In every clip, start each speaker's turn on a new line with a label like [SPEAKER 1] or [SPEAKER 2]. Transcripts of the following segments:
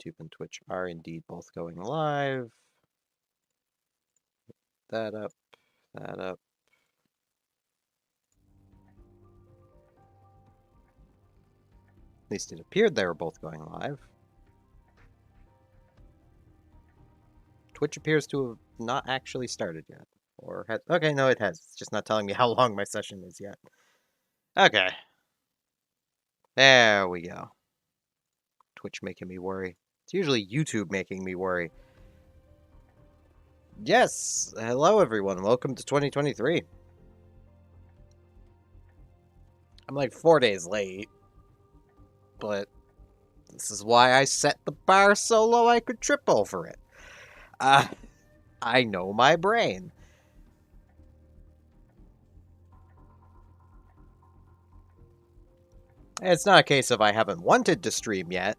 [SPEAKER 1] YouTube and Twitch are indeed both going live. That up, that up. At least it appeared they were both going live. Twitch appears to have not actually started yet. Or had... Okay, no, it has. It's just not telling me how long my session is yet. Okay. There we go. Twitch making me worry. It's usually YouTube making me worry. Yes! Hello, everyone. Welcome to 2023. I'm like 4 days late. But this is why I set the bar so low I could trip over it. I know my brain. It's not a case of I haven't wanted to stream yet.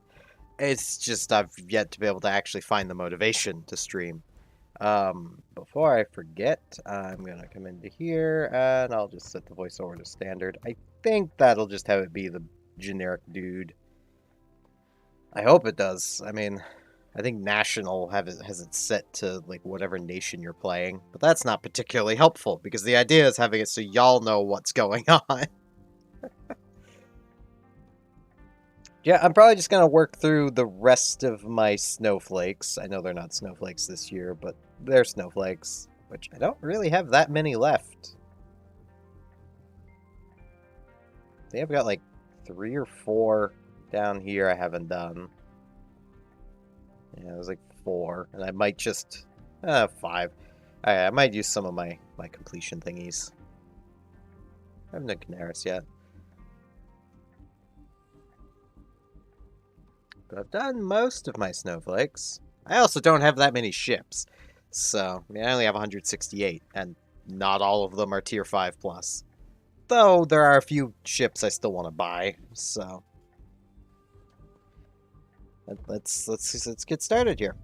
[SPEAKER 1] It's just I've yet to be able to actually find the motivation to stream. Before I forget, I'm going to come into here, and I'll just set the voiceover to standard. I think that'll just have it be the generic dude. I hope it does. I mean, I think National has it set to, like, whatever nation you're playing. But that's not particularly helpful, because the idea is having it so y'all know what's going on. Yeah, I'm probably just going to work through the rest of my snowflakes. I know they're not snowflakes this year, but they're snowflakes, which I don't really have that many left. I think I've got like 3 or 4 down here I haven't done. Yeah, it was like 4, and I might just... 5. I might use some of my completion thingies. I haven't done Canaris yet. But I've done most of my snowflakes. I also don't have that many ships. So, I mean, I only have 168, and not all of them are tier 5 plus. Though, there are a few ships I still want to buy, so... Let's get started here.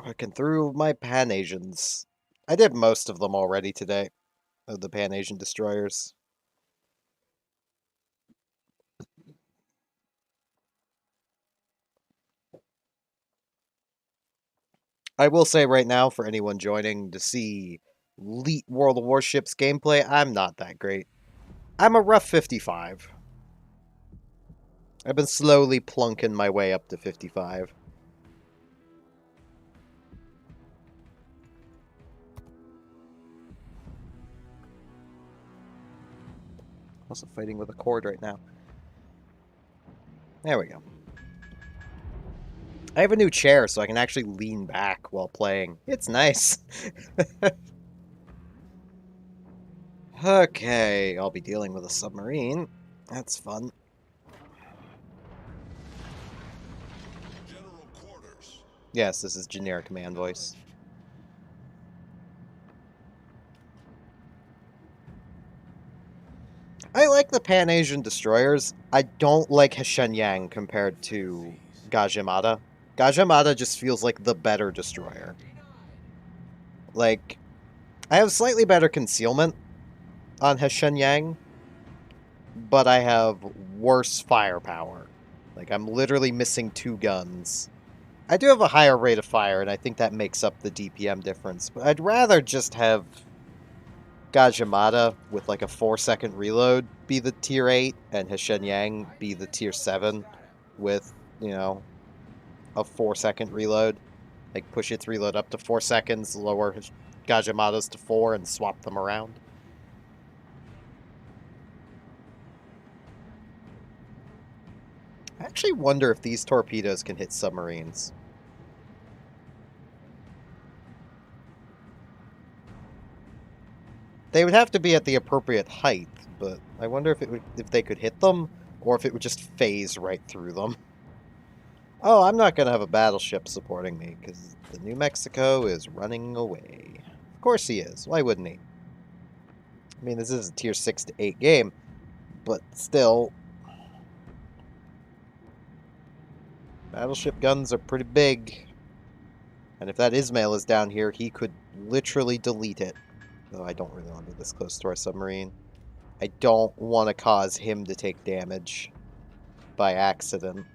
[SPEAKER 1] Working through my Pan-Asians. I did most of them already today, of the Pan-Asian destroyers. I will say right now, for anyone joining to see elite World of Warships gameplay, I'm not that great. I'm a rough 55. I've been slowly plunking my way up to 55. Also fighting with a cord right now. There we go. I have a new chair, so I can actually lean back while playing. It's nice. Okay, I'll be dealing with a submarine. That's fun.
[SPEAKER 2] General quarters.
[SPEAKER 1] Yes, this is generic command voice. I like the Pan-Asian destroyers. I don't like Shenyang compared to Gajimata. Gajimata just feels like the better destroyer. Like, I have slightly better concealment on Shenyang, but I have worse firepower. Like, I'm literally missing 2 guns. I do have a higher rate of fire, and I think that makes up the DPM difference, but I'd rather just have Gajimata with like a 4-second reload be the tier 8, and Shenyang be the tier 7 with, you know, a 4-second reload. Like, push its reload up to 4 seconds, lower Gajimata's to 4, and swap them around. I actually wonder if these torpedoes can hit submarines. They would have to be at the appropriate height, but I wonder if they could hit them, or if it would just phase right through them. Oh, I'm not going to have a battleship supporting me, because the New Mexico is running away. Of course he is. Why wouldn't he? I mean, this is a tier 6 to 8 game, but still... Battleship guns are pretty big. And if that Ismail is down here, he could literally delete it. Though I don't really want to be this close to our submarine. I don't want to cause him to take damage. by accident.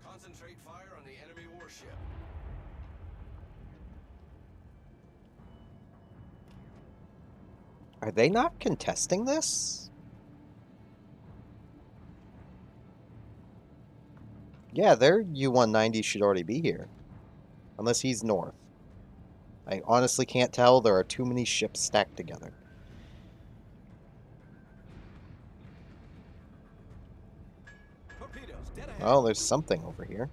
[SPEAKER 2] Concentrate fire on the enemy warship.
[SPEAKER 1] Are they not contesting this? Yeah, their U-190 should already be here. Unless he's north. I honestly can't tell. There are too many ships stacked together.
[SPEAKER 2] Torpedoes, dead ahead.
[SPEAKER 1] Oh, there's something over here.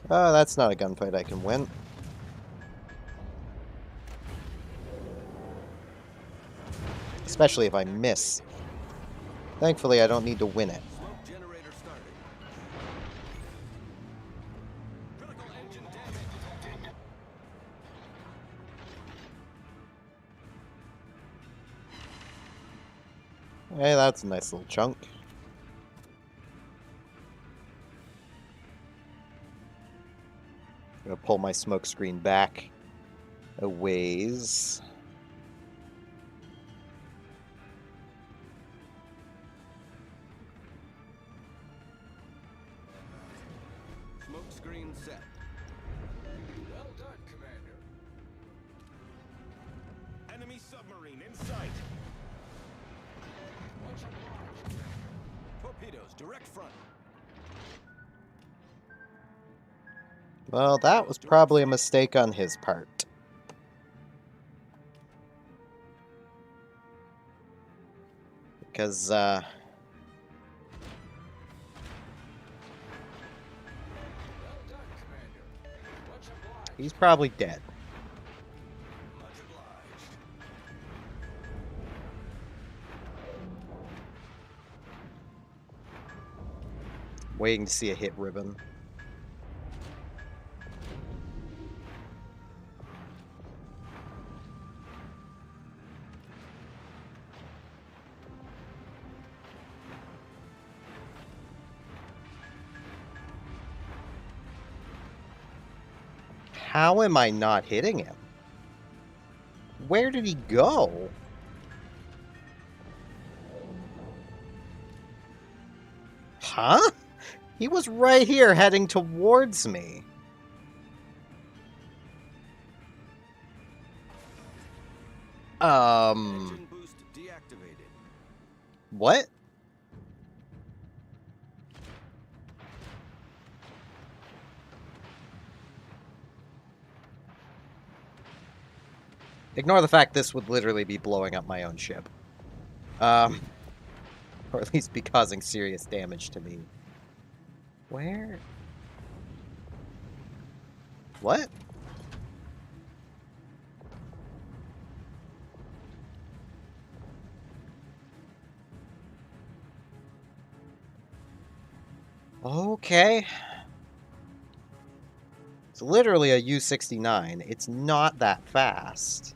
[SPEAKER 1] Oh, that's not a gunfight I can win. Especially if I miss. Thankfully, I don't need to win it.
[SPEAKER 2] Smoke generator started. Critical engine damage.
[SPEAKER 1] Hey, that's a nice little chunk. I'm gonna pull my smoke screen back a ways.
[SPEAKER 2] Smoke screen set. Well done, Commander. Enemy submarine in sight. Torpedoes, direct front.
[SPEAKER 1] Well, that was probably a mistake on his part. Because, he's probably dead.
[SPEAKER 2] Much obliged.
[SPEAKER 1] Waiting to see a hit ribbon. How am I not hitting him? Where did he go? Huh? He was right here heading towards me.
[SPEAKER 2] Engine boost deactivated.
[SPEAKER 1] What? Ignore the fact this would literally be blowing up my own ship. Or at least be causing serious damage to me. Where? What? Okay. It's literally a U-69. It's not that fast.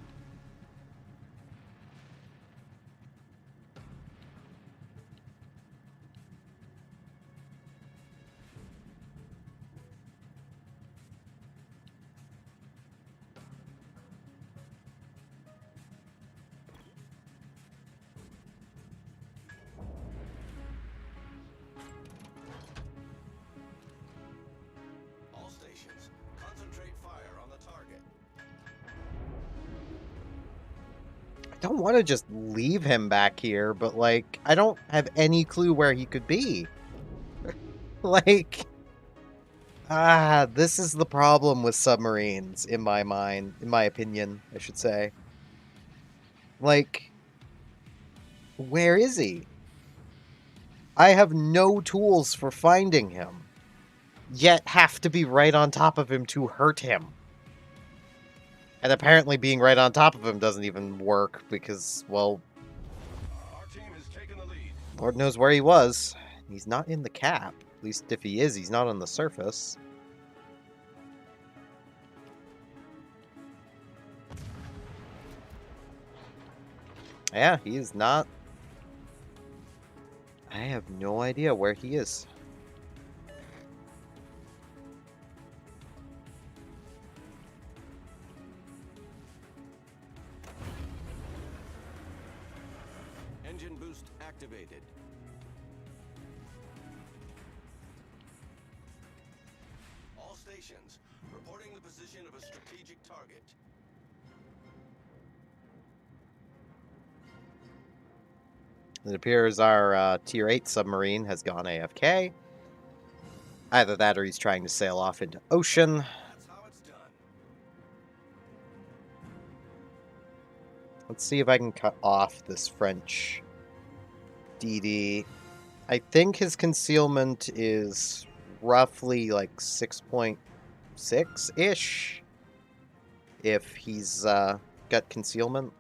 [SPEAKER 2] All stations, concentrate fire on the target.
[SPEAKER 1] I don't want to just leave him back here, but, like, I don't have any clue where he could be. Like, this is the problem with submarines, in my mind, in my opinion, I should say. Like, where is he? I have no tools for finding him, yet have to be right on top of him to hurt him. And apparently being right on top of him doesn't even work because, well,
[SPEAKER 2] Our team has taken the lead.
[SPEAKER 1] Lord knows where he was. He's not in the cap. At least if he is, he's not on the surface. Yeah, he is not. I have no idea where he is.
[SPEAKER 2] Engine boost activated. All stations, reporting the position of a strategic target.
[SPEAKER 1] It appears our Tier 8 submarine has gone AFK. Either that or he's trying to sail off into ocean.
[SPEAKER 2] That's how it's done.
[SPEAKER 1] Let's see if I can cut off this French DD. I think his concealment is roughly like 6.6-ish. If he's got concealment.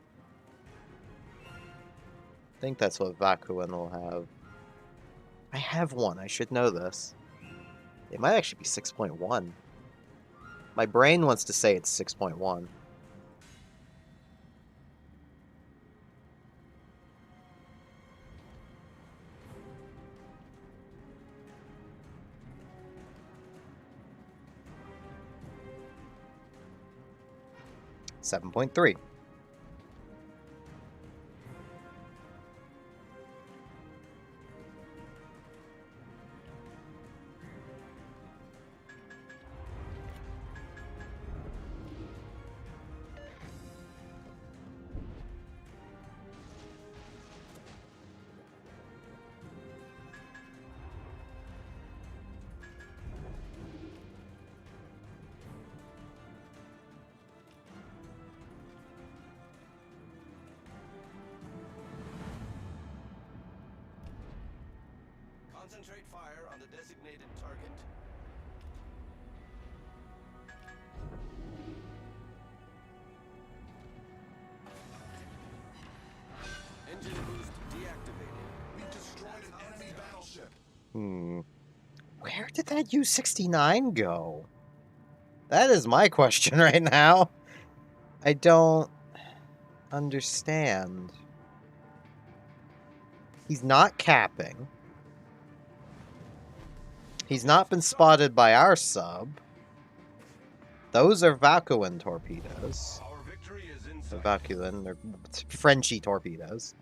[SPEAKER 1] I think that's what Vakuin will have. I have one. I should know this. It might actually be 6.1. My brain wants to say it's 6.1. $7.3.
[SPEAKER 2] Concentrate fire on the designated target. Engine boost deactivated. We've destroyed an enemy battleship.
[SPEAKER 1] Where did that U-69 go? That is my question right now. I don't understand. He's not capping. He's not been spotted by our sub. Those are Vakuin torpedoes.
[SPEAKER 2] Our victory is in
[SPEAKER 1] They're
[SPEAKER 2] sight.
[SPEAKER 1] Vakuin, they're Frenchy torpedoes.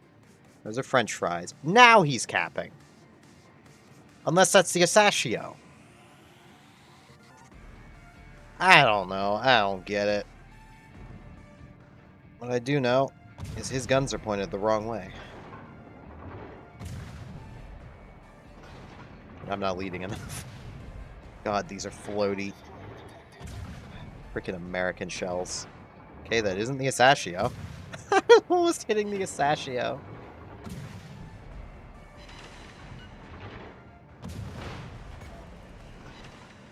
[SPEAKER 1] Those are French fries. Now he's capping. Unless that's the Asashio. I don't know. I don't get it. What I do know is his guns are pointed the wrong way. I'm not leading enough. God, these are floaty. Freaking American shells. Okay, that isn't the Asashio. I'm almost hitting the Asashio.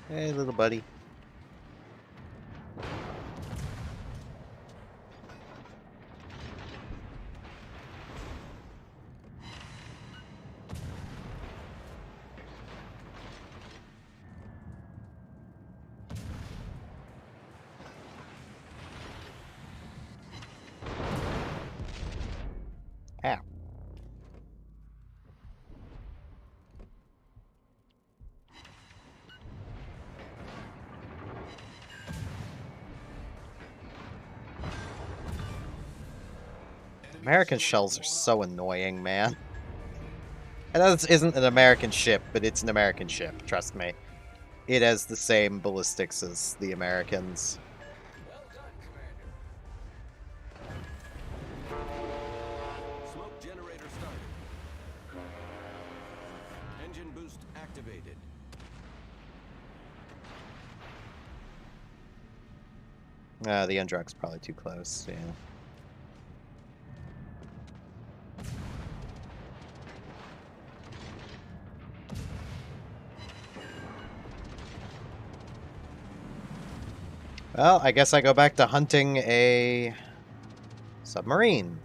[SPEAKER 1] Hey, little buddy. Ow. American shells are so annoying, man. I know this isn't an American ship, but it's an American ship, trust me. It has the same ballistics as the Americans.
[SPEAKER 2] Well done, Commander. Smoke generator started. Engine boost activated.
[SPEAKER 1] The Undrug's probably too close, yeah. Well, I guess I go back to hunting a submarine.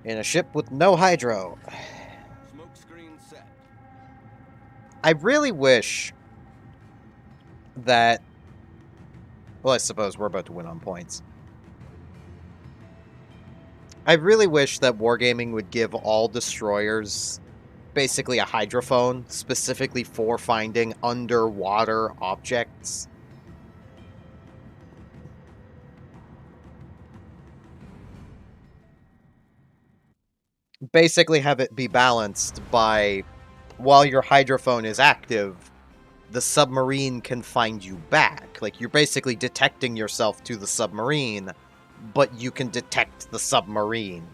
[SPEAKER 1] In a ship with no hydro.
[SPEAKER 2] Smoke screen set.
[SPEAKER 1] I really wish that... Well, I suppose we're about to win on points. I really wish that Wargaming would give all destroyers basically a hydrophone specifically for finding underwater objects. basically have it be balanced by, while your hydrophone is active, the submarine can find you back. Like, you're basically detecting yourself to the submarine, but you can detect the submarine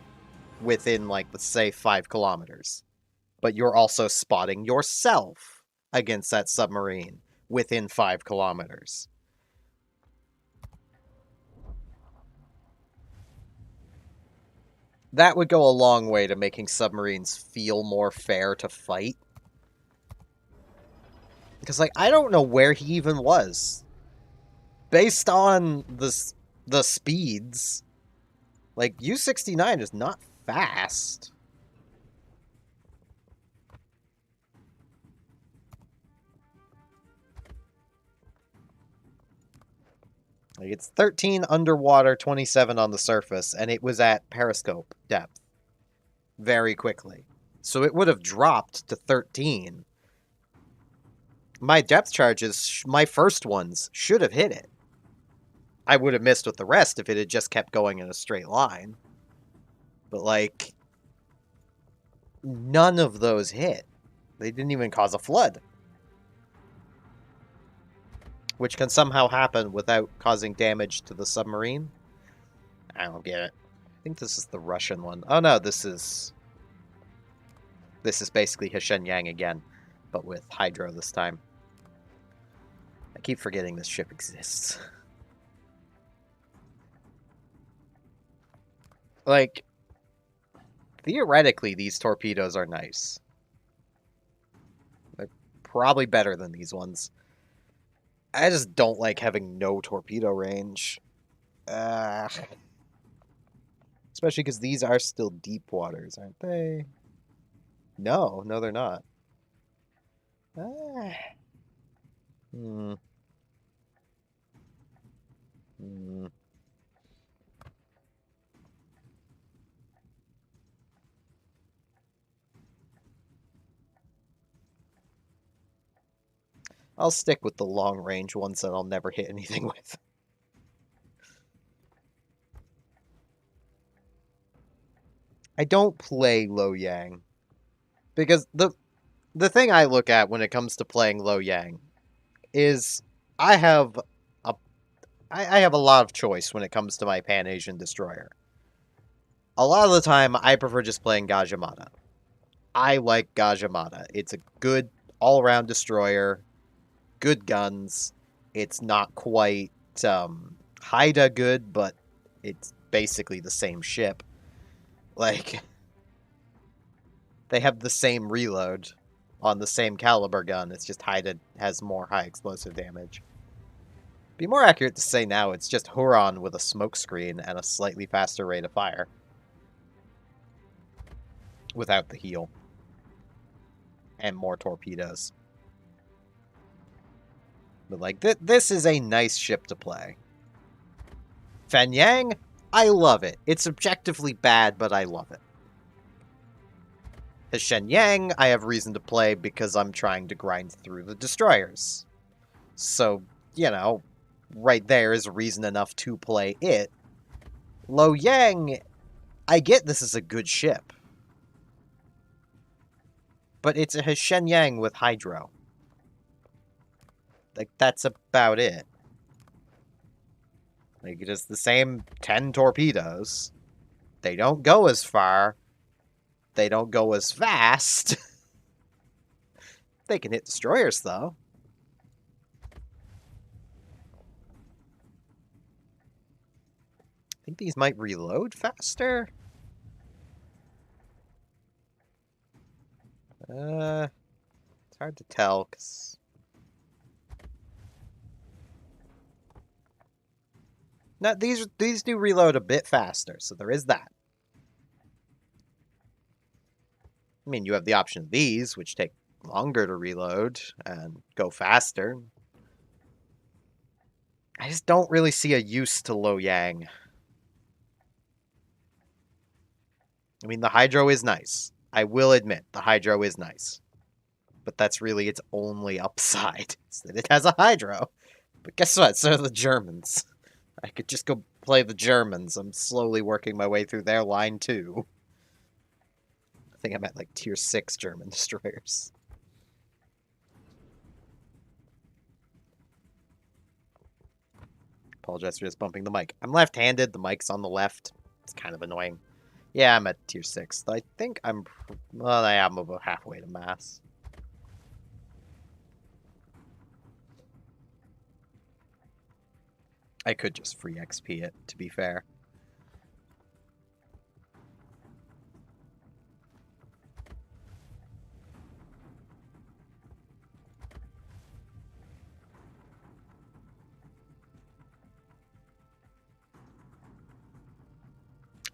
[SPEAKER 1] within, like, let's say 5 kilometers. But you're also spotting yourself against that submarine within 5 kilometers. That would go a long way to making submarines feel more fair to fight. Because, like, I don't know where he even was. Based on the speeds, like, U-69 is not fast. Like, it's 13 underwater, 27 on the surface, and it was at periscope depth very quickly. So it would have dropped to 13. My depth charges, my first ones, should have hit it. I would have missed with the rest if it had just kept going in a straight line. But, like, none of those hit. They didn't even cause a flood. Which can somehow happen without causing damage to the submarine. I don't get it. I think this is the Russian one. Oh no, this is basically Yang again, but with Hydro this time. I keep forgetting this ship exists. Like, theoretically, these torpedoes are nice. They're probably better than these ones. I just don't like having no torpedo range. Especially because these are still deep waters, aren't they? No, they're not. Ah. Hmm. Hmm. I'll stick with the long-range ones that I'll never hit anything with. I don't play Low Yang. Because the thing I look at when it comes to playing Low Yang is I have a I have a lot of choice when it comes to my Pan-Asian destroyer. A lot of the time, I prefer just playing Gajimata. I like Gajimata. It's a good all-around destroyer, good guns. It's not quite Haida good, but it's basically the same ship. Like, they have the same reload on the same caliber gun. It's just Haida has more high explosive damage. Be more accurate to say now it's just Huron with a smokescreen and a slightly faster rate of fire. Without the heal. And more torpedoes. But, like, this is a nice ship to play. Fenyang, I love it. It's objectively bad, but I love it. Shenyang, I have reason to play because I'm trying to grind through the destroyers. So, you know, right there is reason enough to play it. Lo Yang, I get this is a good ship. But it's a Shenyang with Hydro. Like, that's about it. Like, it is the same 10 torpedoes. They don't go as far. They don't go as fast. They can hit destroyers, though. I think these might reload faster. It's hard to tell, because... No, these do reload a bit faster, so there is that. I mean, you have the option of these, which take longer to reload and go faster. I just don't really see a use to Lo Yang. I mean, the Hydro is nice. I will admit, the Hydro is nice. But that's really its only upside, is that it has a Hydro. But guess what? So are the Germans. I could just go play the Germans. I'm slowly working my way through their line, too. think I meant like tier 6 German destroyers. Apologize for just bumping the mic. I'm left-handed, the mic's on the left. It's kind of annoying. Yeah, I'm at tier 6. I think I'm... Well, I am about halfway to mass. I could just free XP it, to be fair.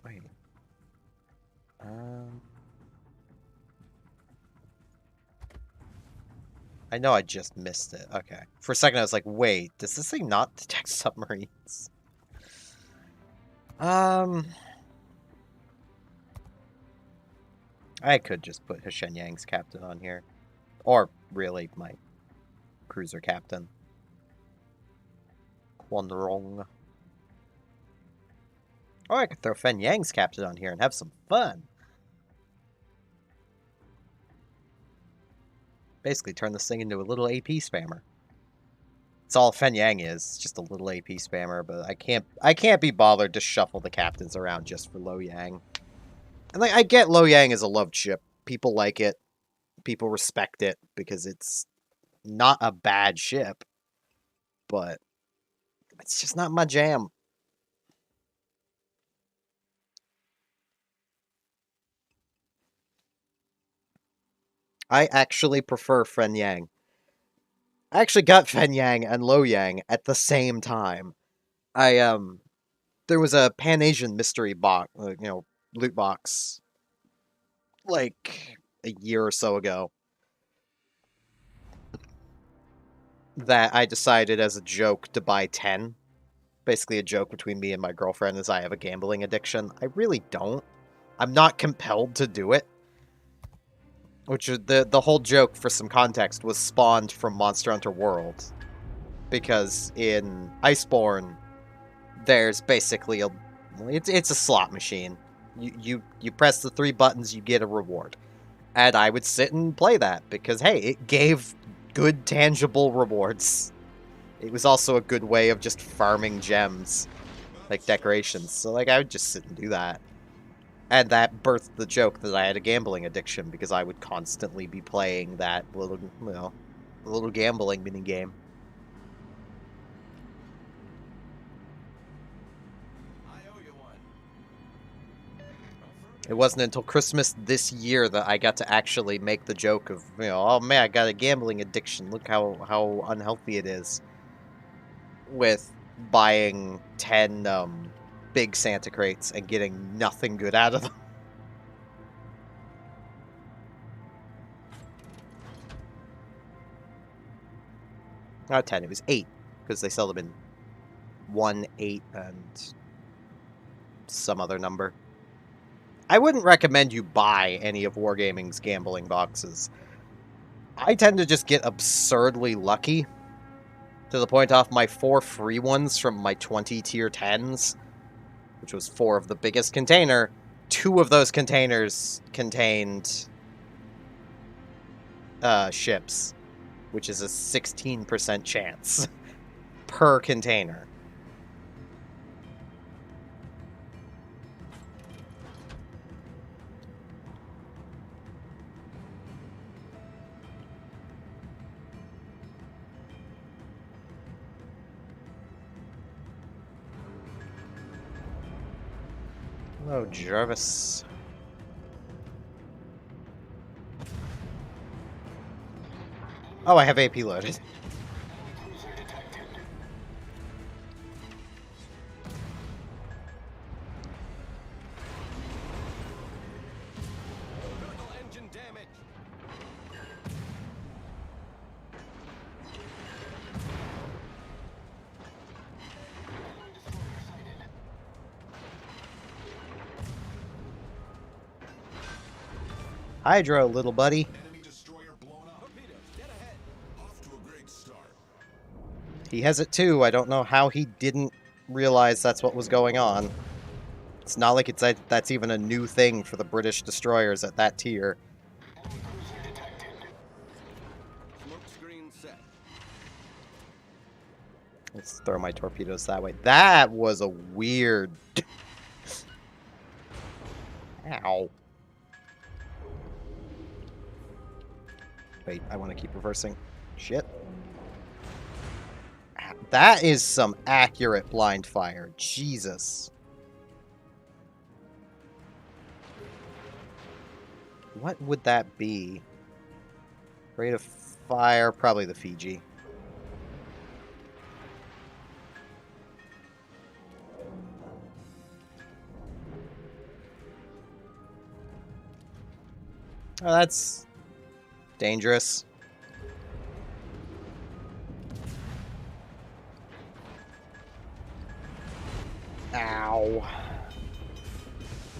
[SPEAKER 1] Wait. I know I just missed it. Okay. For a second I was like, wait, does this thing not detect submarines? I could just put Shenyang's captain on here. Or, really, my cruiser captain. Quanrong. Or I could throw Fen Yang's captain on here and have some fun. Basically turn this thing into a little AP spammer. It's all Fen Yang is, just a little AP spammer, but I can't be bothered to shuffle the captains around just for Lo Yang. And like I get Lo Yang is a loved ship. People like it. People respect it because it's not a bad ship. But it's just not my jam. I actually prefer Fen Yang. I actually got Fen Yang and Lo Yang at the same time. There was a Pan Asian mystery box, loot box, like a year or so ago, that I decided as a joke to buy 10. Basically a joke between me and my girlfriend is I have a gambling addiction. I really don't. I'm not compelled to do it. Which the whole joke, for some context, was spawned from Monster Hunter World. Because in Iceborne, there's basically it's a slot machine. You press the 3 buttons, you get a reward. And I would sit and play that because hey, it gave good tangible rewards. It was also a good way of just farming gems, like decorations. So like I would just sit and do that. And that birthed the joke that I had a gambling addiction because I would constantly be playing that little gambling mini game. It wasn't until Christmas this year that I got to actually make the joke of, oh man, I got a gambling addiction. Look how unhealthy it is. With buying 10 big Santa crates and getting nothing good out of them. Not 10, it was 8. Because they sell them in 1, 8, and some other number. I wouldn't recommend you buy any of Wargaming's gambling boxes. I tend to just get absurdly lucky. To the point off my 4 free ones from my 20 tier 10s, which was 4 of the biggest container, 2 of those containers contained ships, which is a 16% chance per container. Hello, Jarvis. Oh, I have AP loaded.
[SPEAKER 2] Engine damage.
[SPEAKER 1] Hydro, little buddy.
[SPEAKER 2] Enemy destroyer blown up. Torpedoes, get ahead. Off to a great start.
[SPEAKER 1] He has it too. I don't know how he didn't realize that's what was going on. It's not like that's even a new thing for the British destroyers at that tier.
[SPEAKER 2] Smoke screen set.
[SPEAKER 1] Let's throw my torpedoes that way. That was a weird... Ow. Wait, I want to keep reversing. Shit. That is some accurate blind fire. Jesus. What would that be? Rate of fire, probably the Fiji. Oh, that's dangerous. Ow.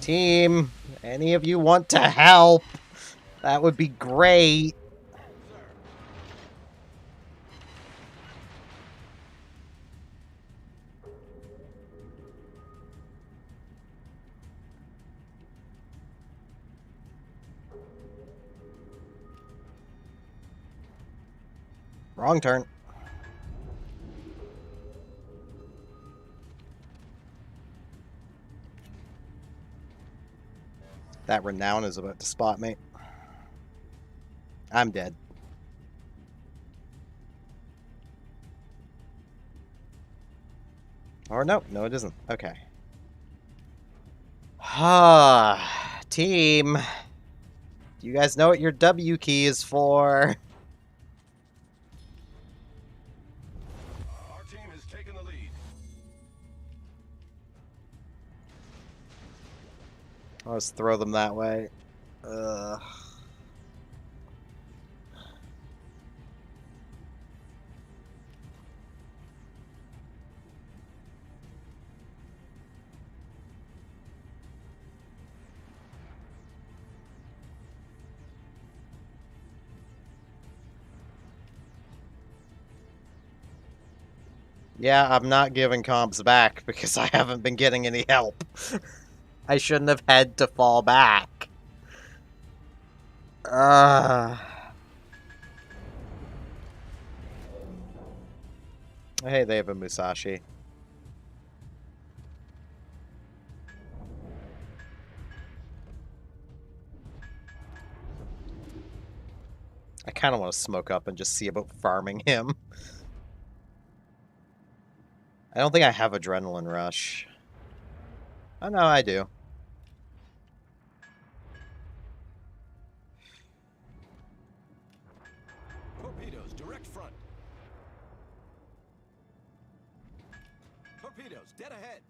[SPEAKER 1] Team, any of you want to help? That would be great. Wrong turn. That Renown is about to spot me. I'm dead. Or no, no it isn't. Okay. Ah, team. Do you guys know what your W key is for?
[SPEAKER 2] Our team has taken the lead.
[SPEAKER 1] I'll just throw them that way. Ugh. Yeah, I'm not giving comps back because I haven't been getting any help. I shouldn't have had to fall back. Hey, they have a Musashi. I kind of want to smoke up and just see about farming him. I don't think I have Adrenaline Rush. Oh, no, I do.
[SPEAKER 2] Torpedoes, direct front. Torpedoes, dead ahead.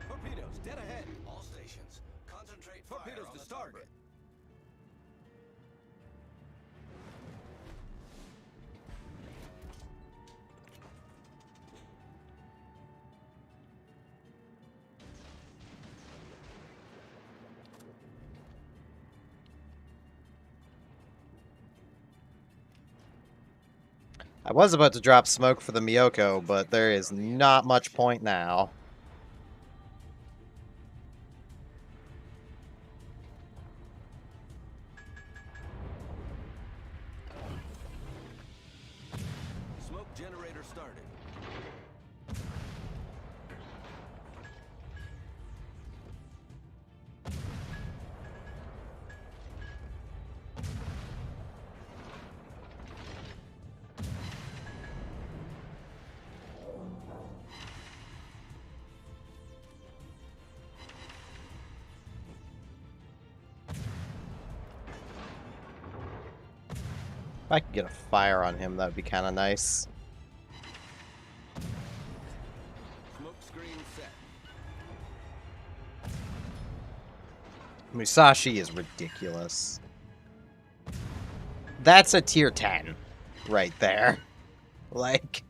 [SPEAKER 2] Torpedoes, dead ahead. All stations, concentrate torpedoes to starboard.
[SPEAKER 1] I was about to drop smoke for the Miyoko, but there is not much point now.
[SPEAKER 2] Smoke generator started.
[SPEAKER 1] If I could get a fire on him, that would be kind of nice.
[SPEAKER 2] Smoke screen set.
[SPEAKER 1] Musashi is ridiculous. That's a tier 10 right there. Like...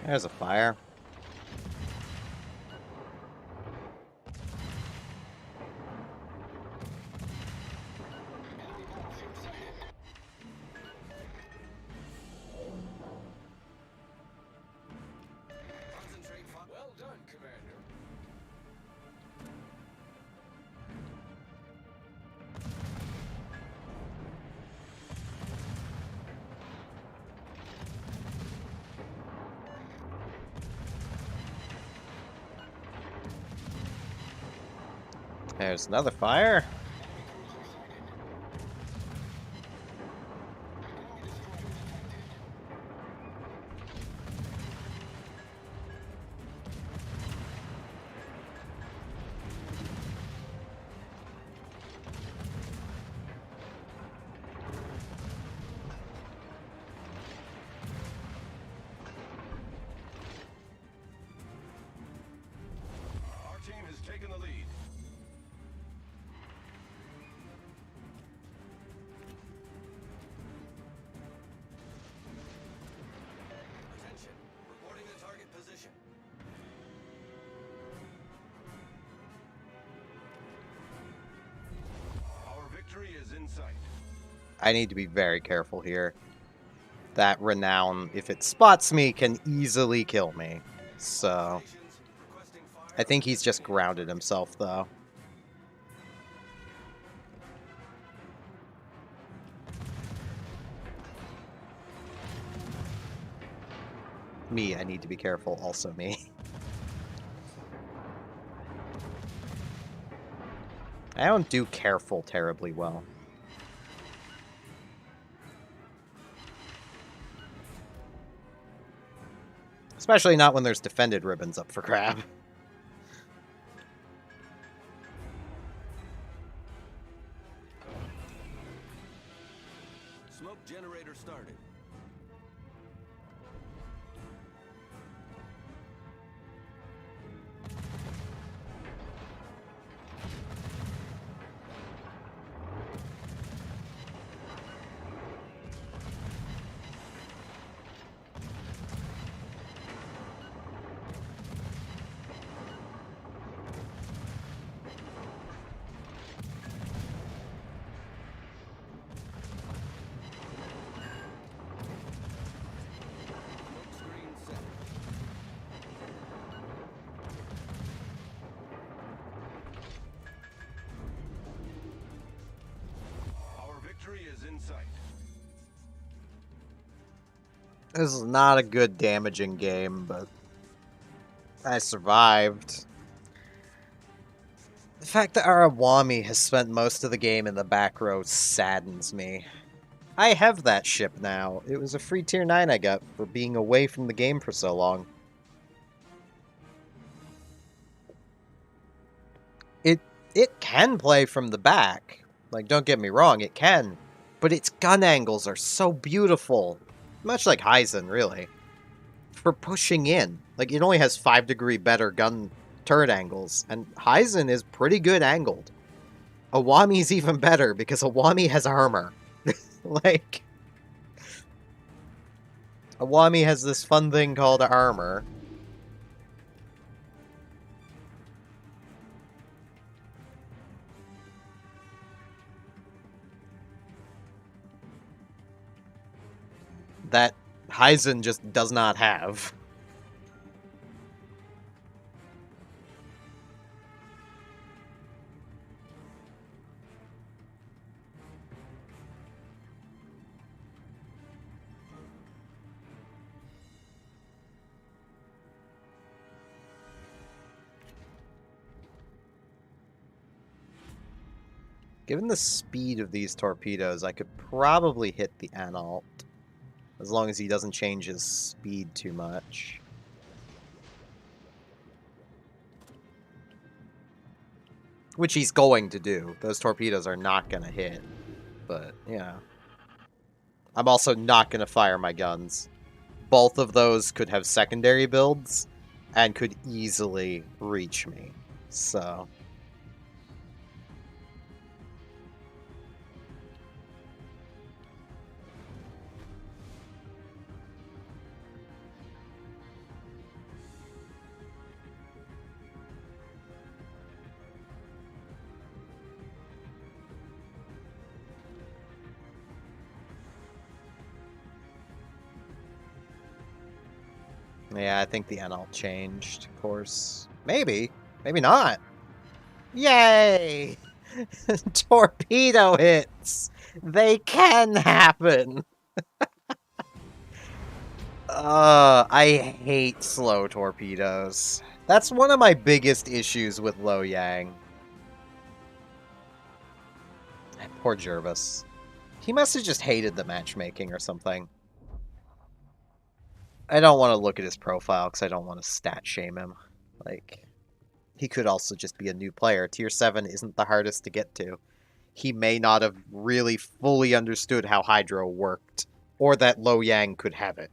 [SPEAKER 1] There's a fire.
[SPEAKER 2] Concentrate fire. Well done, Commander.
[SPEAKER 1] There's another fire.
[SPEAKER 2] Our team has taken the lead. Attention. Reporting the target position. Our victory is in sight.
[SPEAKER 1] I need to be very careful here. That renown, if it spots me, can easily kill me. So,
[SPEAKER 2] Stations requesting fire.
[SPEAKER 1] I think he's just grounded himself, though. Me, I need to be careful. Also me. I don't do careful terribly well. Especially not when there's defended ribbons up for grab.
[SPEAKER 2] Smoke generator started. Smoke screen set. Our victory is in sight.
[SPEAKER 1] This is not a good damaging game, but I survived. The fact that our Awami has spent most of the game in the back row saddens me. I have that ship now. It was a free tier 9 I got for being away from the game for so long. It can play from the back. Like, don't get me wrong, it can. But its gun angles are so beautiful. Much like Heisen, really. For pushing in. Like, it only has 5-degree better gun turret angles, and Heisen is pretty good angled. Awami's even better, because Awami has armor. Like, Awami has this fun thing called armor. That Heisen just does not have. Given the speed of these torpedoes, I could probably hit the Analt. As long as he doesn't change his speed too much. Which he's going to do. Those torpedoes are not going to hit. But, yeah. I'm also not going to fire my guns. Both of those could have secondary builds and could easily reach me. So... Yeah, I think the NL changed course. Maybe. Maybe not. Yay! Torpedo hits! They can happen! I hate slow torpedoes. That's one of my biggest issues with Lo Yang. Poor Jervis. He must have just hated the matchmaking or something. I don't want to look at his profile because I don't want to stat shame him. Like, he could also just be a new player. Tier 7 isn't the hardest to get to. He may not have really fully understood how Hydro worked, or that Lo Yang could have it.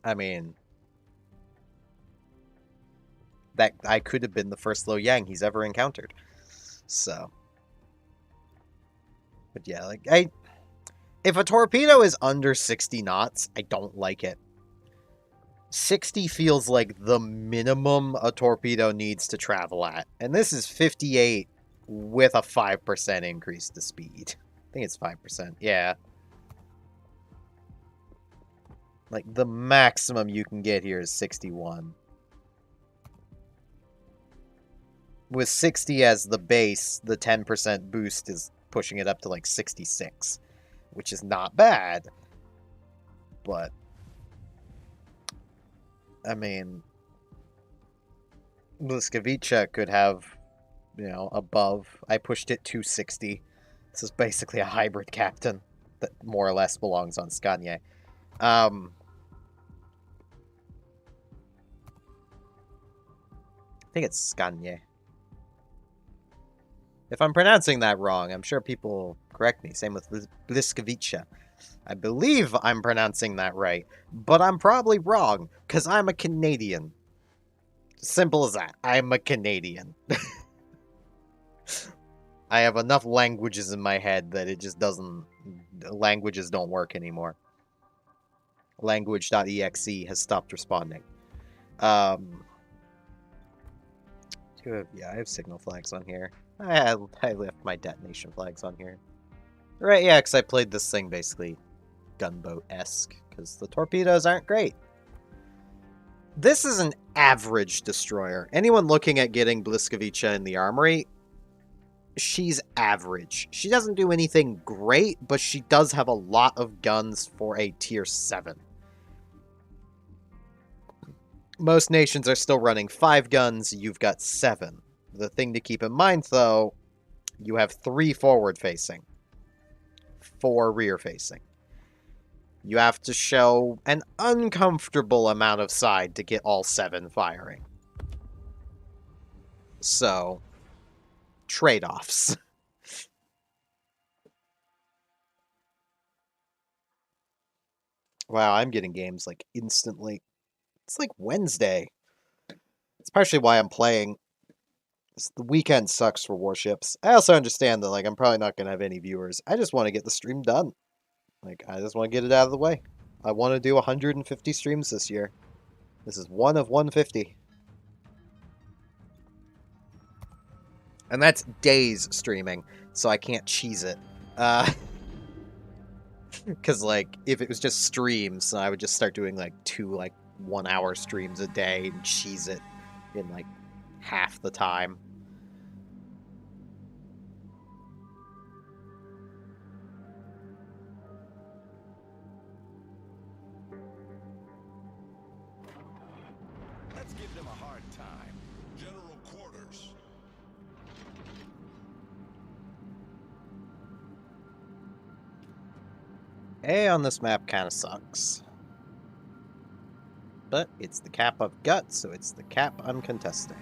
[SPEAKER 1] I mean, that I could have been the first Lo Yang he's ever encountered. So, but yeah, like if a torpedo is under 60 knots, I don't like it. 60 feels like the minimum a torpedo needs to travel at. And this is 58 with a 5% increase to speed. I think it's 5%. Yeah. Like, the maximum you can get here is 61. With 60 as the base, the 10% boost is pushing it up to like 66, which is not bad. But, I mean, Bliskovica could have, you know, above. I pushed it to 60. This is basically a hybrid captain that more or less belongs on Scania. I think it's Scania. If I'm pronouncing that wrong, I'm sure people will correct me. Same with Bliskovica. I believe I'm pronouncing that right, but I'm probably wrong, because I'm a Canadian. Simple as that. I'm a Canadian. I have enough languages in my head that it just doesn't... Languages don't work anymore. Language.exe has stopped responding. Yeah, I have signal flags on here. I left my detonation flags on here. Right, yeah, because I played this thing basically gunboat-esque, because the torpedoes aren't great. This is an average destroyer. Anyone looking at getting Bliskovica in the armory, she's average. She doesn't do anything great, but she does have a lot of guns for a tier 7. Most nations are still running 5 guns, you've got 7. The thing to keep in mind, though, you have 3 forward-facing, 4 rear-facing. You have to show an uncomfortable amount of side to get all 7 firing. So, trade-offs. Wow, I'm getting games, like, instantly. It's like Wednesday. It's partially why I'm playing. The weekend sucks for Warships. I also understand that, like, I'm probably not going to have any viewers. I just want to get the stream done. Like, I just want to get it out of the way. I want to do 150 streams this year. This is one of 150. And that's days streaming, so I can't cheese it. Because, like, if it was just streams, I would just start doing, like, 2, like, 1-hour streams a day and cheese it in, like, half the time.
[SPEAKER 2] Let's give them a hard time. General quarters.
[SPEAKER 1] A on this map kind of sucks. But it's the cap of guts, so it's the cap I'm contesting.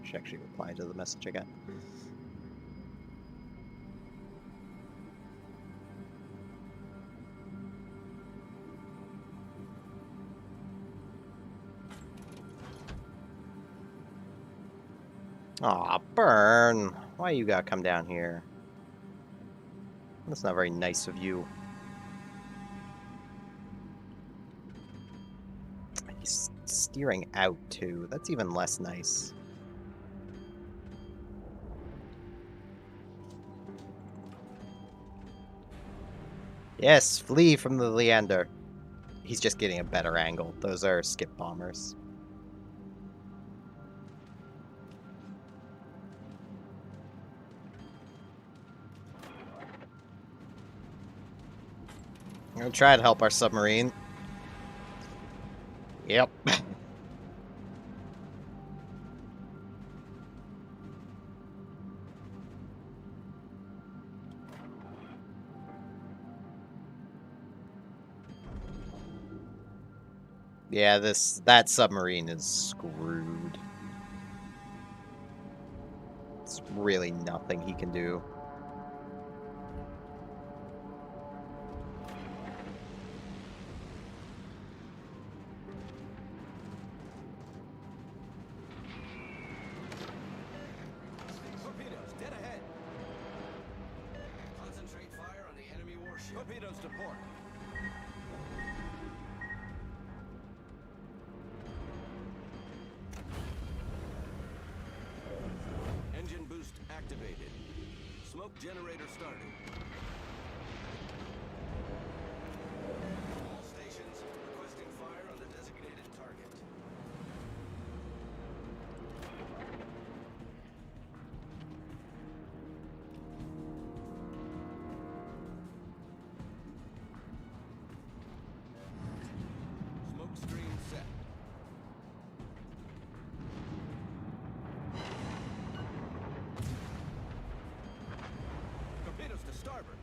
[SPEAKER 1] Should actually reply to the message I got. Aw, burn! Why you gotta come down here? That's not very nice of you. steering out, too. That's even less nice. Yes, flee from the Leander. He's just getting a better angle. Those are skip bombers. I'm gonna try to help our submarine. Yep. Yeah, that submarine is screwed. It's really nothing he can do.
[SPEAKER 2] Torpedoes, dead ahead. Concentrate fire on the enemy warship. Torpedoes to port. Engine boost activated. Smoke generator started. All stations requesting fire on the designated target. Smoke screen set. Torpedoes to starboard.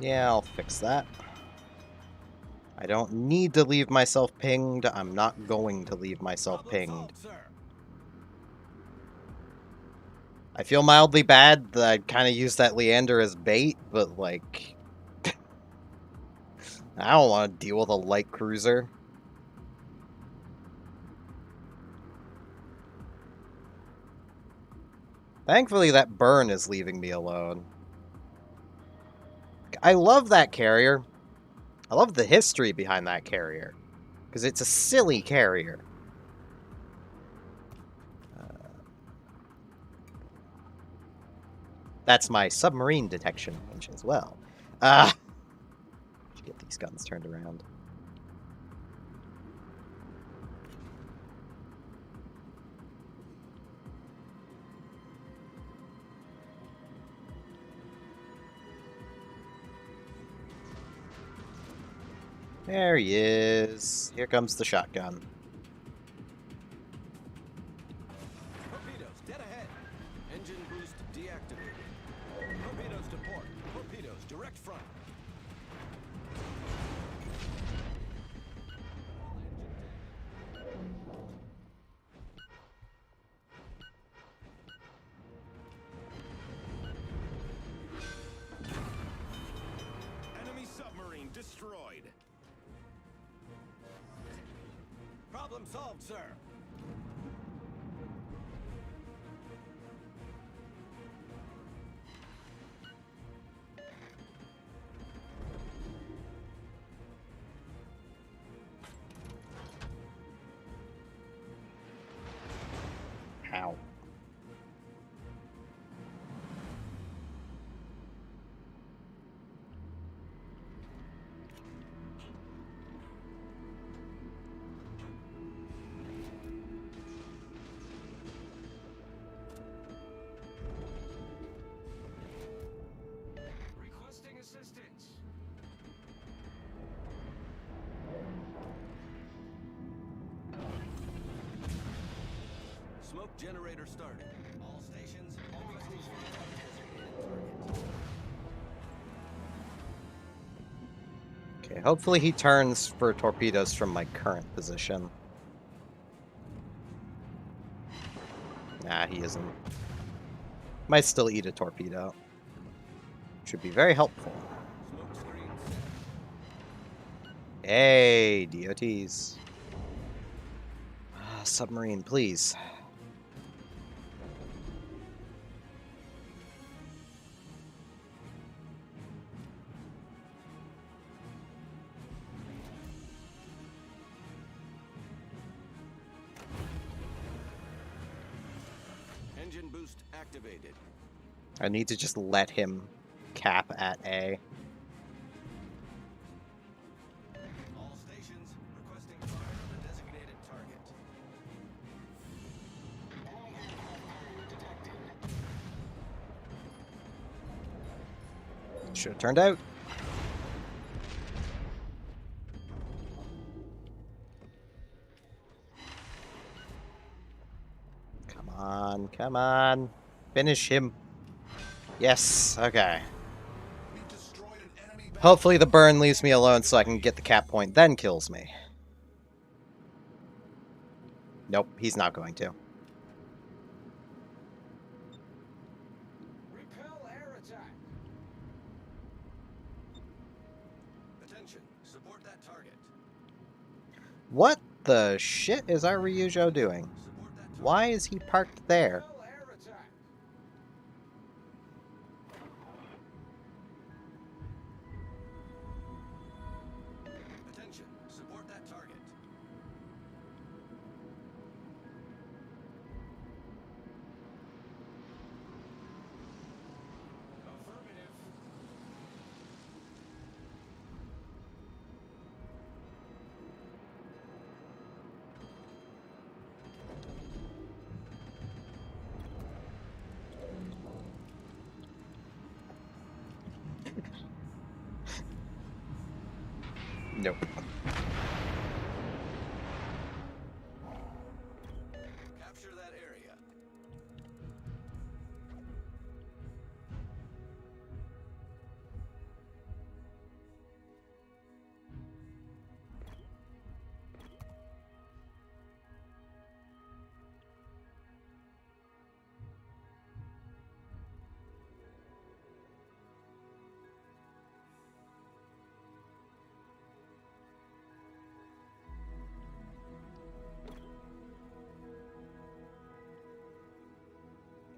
[SPEAKER 1] Yeah, I'll fix that. I don't need to leave myself pinged. I'm not going to leave myself
[SPEAKER 2] Problem
[SPEAKER 1] pinged.
[SPEAKER 2] solved, sir.
[SPEAKER 1] I feel mildly bad that I kind of used that Leander as bait, but, like... I don't want to deal with a light cruiser. Thankfully, that burn is leaving me alone. I love that carrier. I love the history behind that carrier. Because it's a silly carrier. That's my submarine detection range as well. Get these guns turned around. There he is. Here comes the shotgun.
[SPEAKER 2] Torpedoes, dead ahead. Engine boost deactivated. Torpedoes to port. Torpedoes, direct front. Enemy submarine destroyed. Problem solved, sir.
[SPEAKER 1] Ow.
[SPEAKER 2] Requesting assistance. Smoke generator started. All stations, requesting fire on designated target.
[SPEAKER 1] Okay, hopefully he turns for torpedoes from my current position. Nah, he isn't. Might still eat a torpedo. Should be very helpful.
[SPEAKER 2] Smoke screen set.
[SPEAKER 1] Hey, DOTs. Submarine, please.
[SPEAKER 2] Engine boost activated.
[SPEAKER 1] I need to just let him cap at A.
[SPEAKER 2] All stations requesting fire on the designated target.
[SPEAKER 1] Should have turned out. Come on, come on. Finish him. Yes, okay.
[SPEAKER 2] We've destroyed an enemy battle.
[SPEAKER 1] Hopefully the burn leaves me alone so I can get the cap point, then kills me. Nope, he's not going to.
[SPEAKER 2] Repel air attack. Attention, support that target.
[SPEAKER 1] What the shit is our Ryujo doing?
[SPEAKER 2] Support that target.
[SPEAKER 1] Why is he parked there?
[SPEAKER 2] Repel air attack. Attention, support that target. Affirmative.
[SPEAKER 1] Nope.
[SPEAKER 2] Capture that area.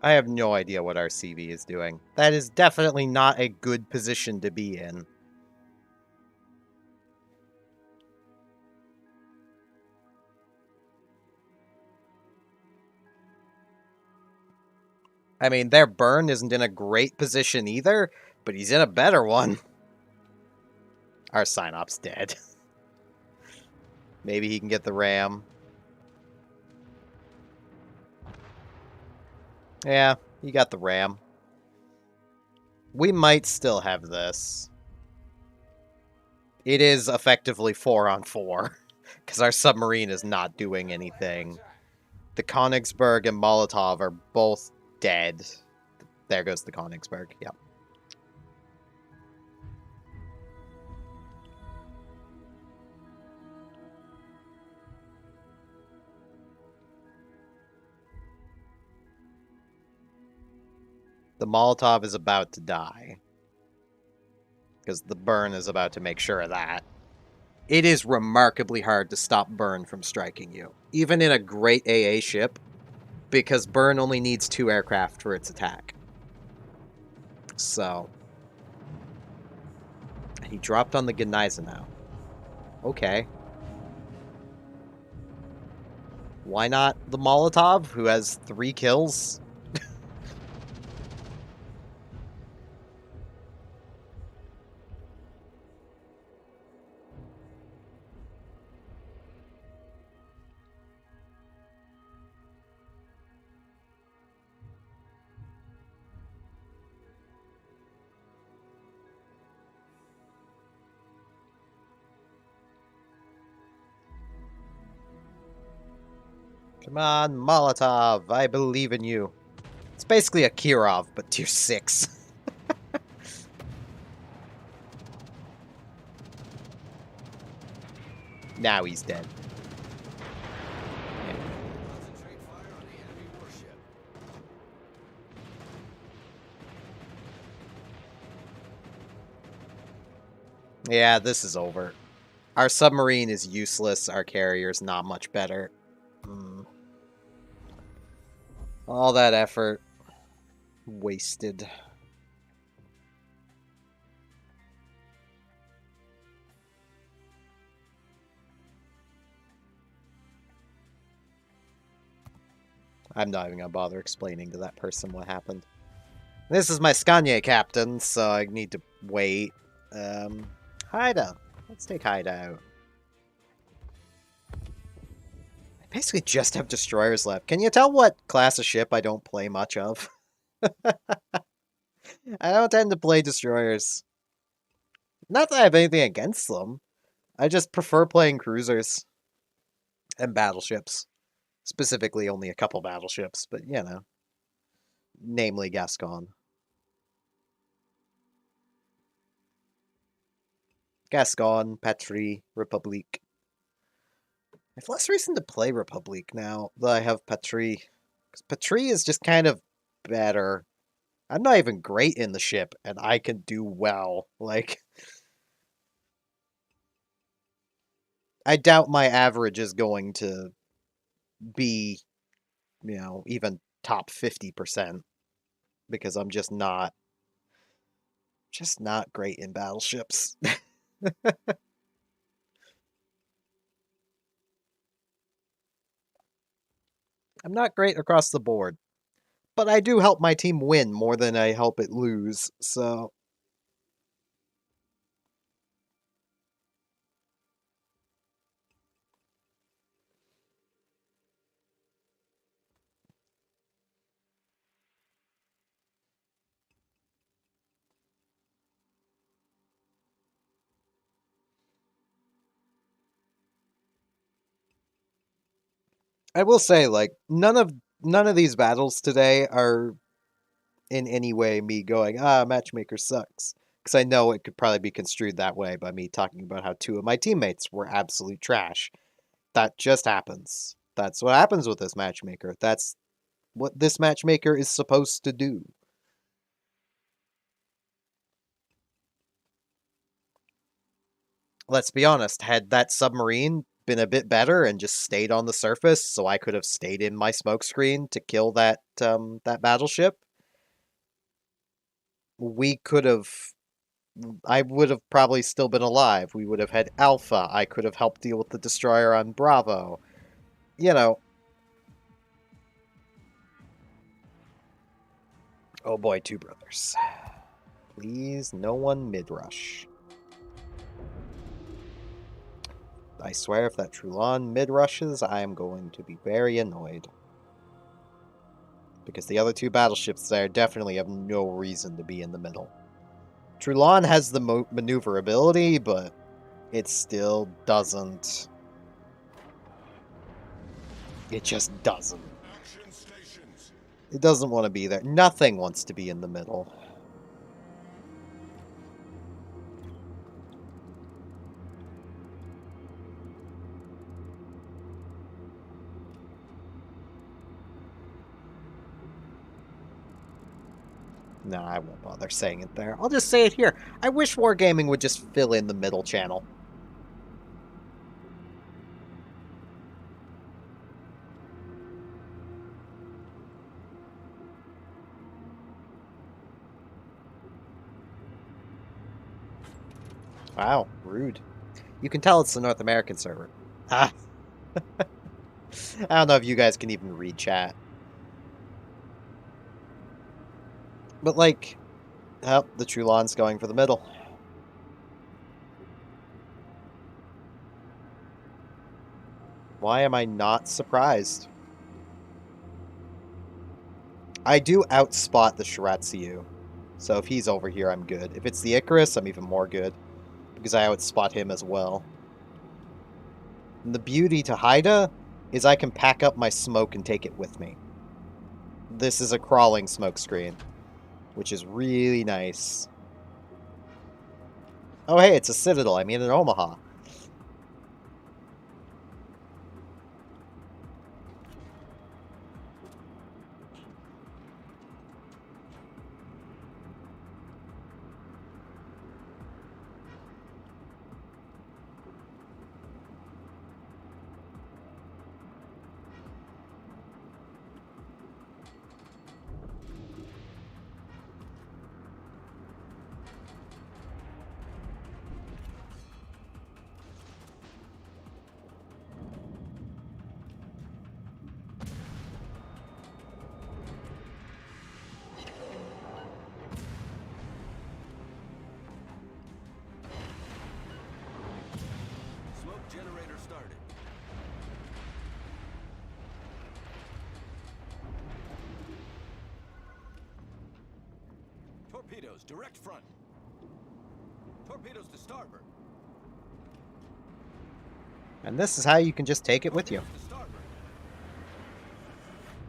[SPEAKER 1] I have no idea what our CV is doing. That is definitely not a good position to be in. I mean, their burn isn't in a great position either, but he's in a better one. Our Synop's dead. Maybe he can get the ram. Yeah, he got the ram. We might still have this. It is effectively 4-on-4, because our submarine is not doing anything. The Königsberg and Molotov are both dead. There goes the Königsberg, yep. The Molotov is about to die. Because the burn is about to make sure of that. It is remarkably hard to stop burn from striking you. Even in a great AA ship, because burn only needs 2 aircraft for its attack. So. He dropped on the Gneisenau. Okay. Why not the Molotov, who has 3 kills? Come on, Molotov, I believe in you. It's basically a Kirov, but tier 6. Now he's dead.
[SPEAKER 2] Concentrate fire on the enemy warship.
[SPEAKER 1] Yeah, this is over. Our submarine is useless, our carrier's not much better. All that effort wasted. I'm not even gonna bother explaining to that person what happened. This is my Scania captain, so I need to wait. Haida. Let's take Haida out. I basically just have destroyers left. Can you tell what class of ship I don't play much of? I don't tend to play destroyers. Not that I have anything against them. I just prefer playing cruisers and battleships. Specifically, only a couple battleships, but you know. Namely Gascon. Gascon, Patrie, Republique. I have less reason to play Republique now that I have Patrie. Because Patrie is just kind of better. I'm not even great in the ship, and I can do well. Like, I doubt my average is going to be, even top 50%. Because I'm just not great in battleships. I'm not great across the board. But I do help my team win more than I help it lose, so... I will say, like, none of these battles today are in any way me going, matchmaker sucks. Because I know it could probably be construed that way by me talking about how two of my teammates were absolute trash. That just happens. That's what happens with this matchmaker. That's what this matchmaker is supposed to do. Let's be honest, had that submarine been a bit better and just stayed on the surface so I could have stayed in my smoke screen to kill that battleship, we could have I would have probably still been alive. We would have had Alpha. I could have helped deal with the destroyer on Bravo. You know. Oh boy, two brothers. Please, no one mid-rush. I swear if that Trulon mid-rushes, I am going to be very annoyed. Because the other two battleships there definitely have no reason to be in the middle. Trulon has the maneuverability, but it still doesn't... It just doesn't. It doesn't want to be there. Nothing wants to be in the middle. No, I won't bother saying it there. I'll just say it here. I wish Wargaming would just fill in the middle channel. Wow, rude. You can tell it's the North American server. Ah. I don't know if you guys can even read chat. But, like, oh, the Trulon's going for the middle. Why am I not surprised? I do outspot the Shiratsu. So if he's over here, I'm good. If it's the Icarus, I'm even more good. Because I outspot him as well. And the beauty to Haida is I can pack up my smoke and take it with me. This is a crawling smoke screen, which is really nice. Oh, hey, it's a Citadel. I mean, an Omaha.
[SPEAKER 2] Generator started. Torpedoes, direct front. Torpedoes to starboard.
[SPEAKER 1] And this is how you can just take it with you.
[SPEAKER 2] Torpedoes to starboard.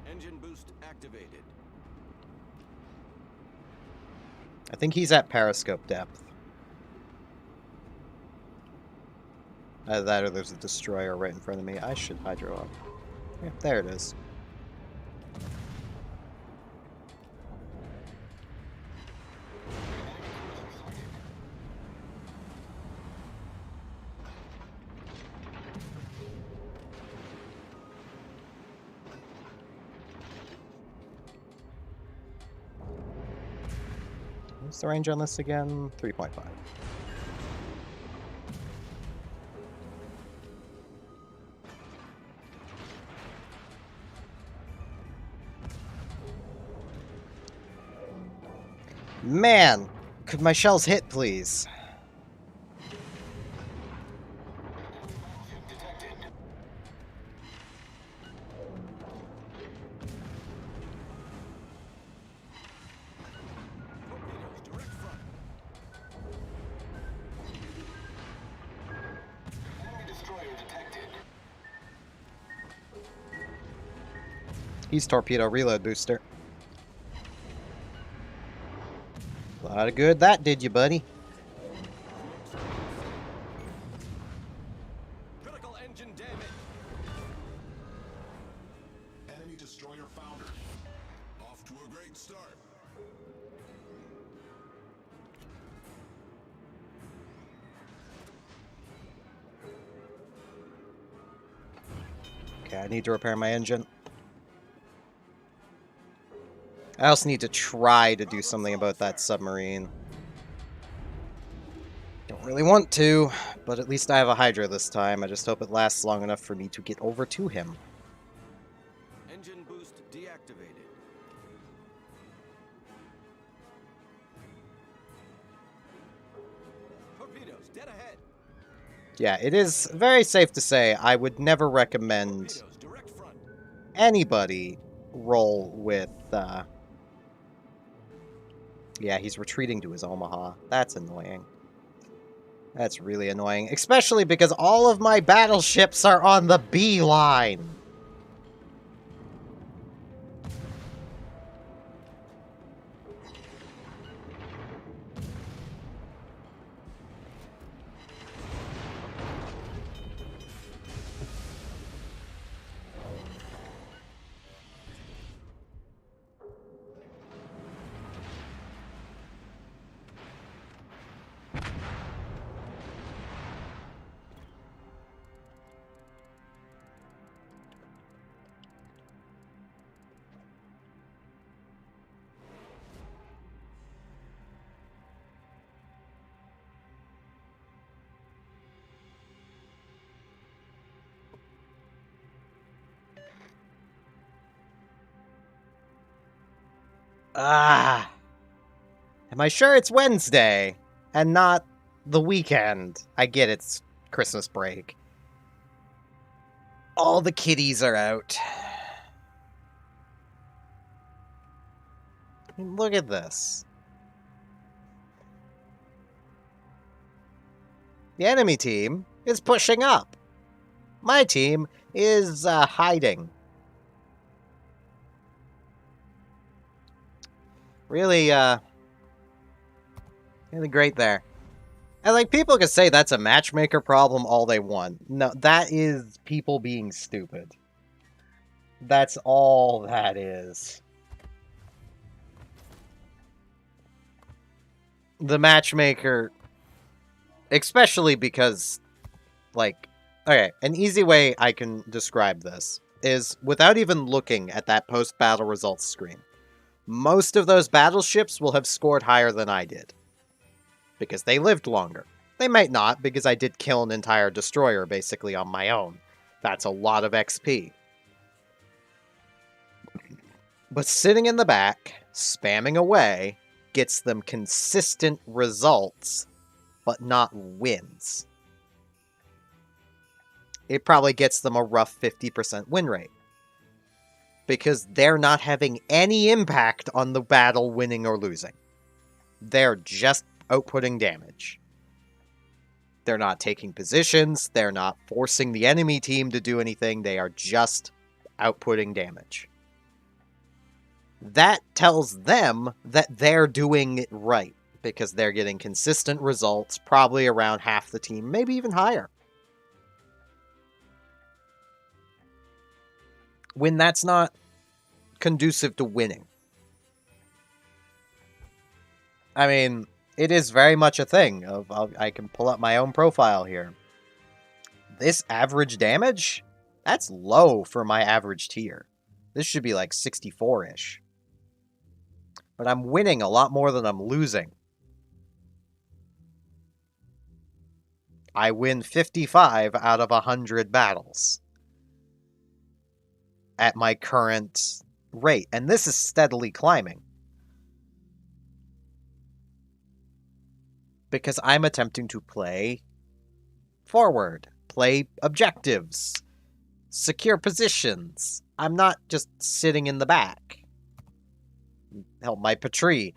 [SPEAKER 2] Engine boost activated.
[SPEAKER 1] I think he's at periscope depth. Either that or there's a destroyer right in front of me. I should hydro up. Yeah, there it is. What's the range on this again? 3.5. Man, could my shells hit, please?
[SPEAKER 2] Torpedoes, direct front. Enemy destroyer detected.
[SPEAKER 1] He's torpedo reload booster. A lot of good that did you, buddy.
[SPEAKER 2] Critical engine damage.
[SPEAKER 3] Enemy destroyer foundered. Off to a great start.
[SPEAKER 1] Okay, I need to repair my engine. I also need to try to do something about that submarine. Don't really want to, but at least I have a Hydra this time. I just hope it lasts long enough for me to get over to him.
[SPEAKER 2] Engine boost deactivated. Torpedoes, dead ahead.
[SPEAKER 1] Yeah, it is very safe to say I would never recommend
[SPEAKER 2] Torpedoes, direct front.
[SPEAKER 1] anybody roll with, Yeah, he's retreating to his Omaha. That's annoying. That's really annoying. Especially because all of my battleships are on the B line. Ah. Am I sure it's Wednesday and not the weekend? I get it's Christmas break. All the kiddies are out. I mean, look at this. The enemy team is pushing up. My team is hiding. Really, really great there. And, like, people can say that's a matchmaker problem all they want. No, that is people being stupid. That's all that is. The matchmaker, especially because, like, okay, an easy way I can describe this is without even looking at that post-battle results screen. Most of those battleships will have scored higher than I did. Because they lived longer. They might not, because I did kill an entire destroyer basically on my own. That's a lot of XP. But sitting in the back, spamming away, gets them consistent results, but not wins. it probably gets them a rough 50% win rate. Because they're not having any impact on the battle winning or losing. They're just outputting damage. They're not taking positions, they're not forcing the enemy team to do anything, they are just outputting damage. That tells them that they're doing it right, because they're getting consistent results, probably around half the team, maybe even higher. When that's not conducive to winning. I mean, it is very much a thing. I can pull up my own profile here. This average damage? That's low for my average tier. This should be like 64-ish. But I'm winning a lot more than I'm losing. I win 55 out of 100 battles. At my current rate. And this is steadily climbing. Because I'm attempting to play forward, play objectives, secure positions. I'm not just sitting in the back. Hell, my Patrie.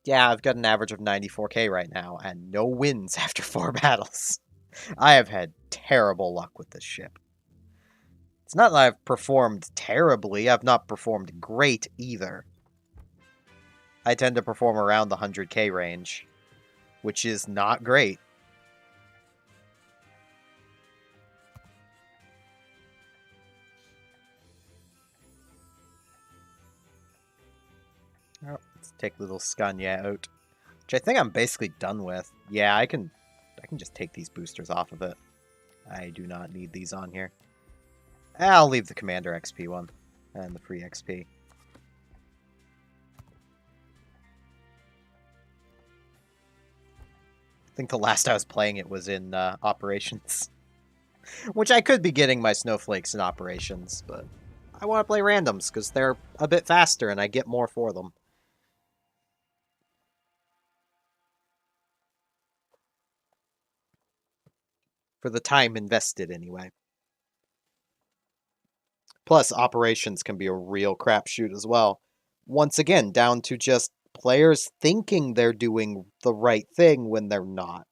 [SPEAKER 1] Yeah, I've got an average of 94k right now, and no wins after 4 battles. I have had terrible luck with this ship. It's not that I've performed terribly, I've not performed great either. I tend to perform around the 100k range, which is not great. Oh, let's take little Scania out, which I think I'm basically done with. Yeah, I can just take these boosters off of it. I do not need these on here. I'll leave the Commander XP one and the free XP. I think the last I was playing it was in Operations. Which I could be getting my Snowflakes in Operations, but I want to play randoms because they're a bit faster and I get more for them. For the time invested, anyway. Plus, Operations can be a real crapshoot as well. Once again, down to just players thinking they're doing the right thing when they're not.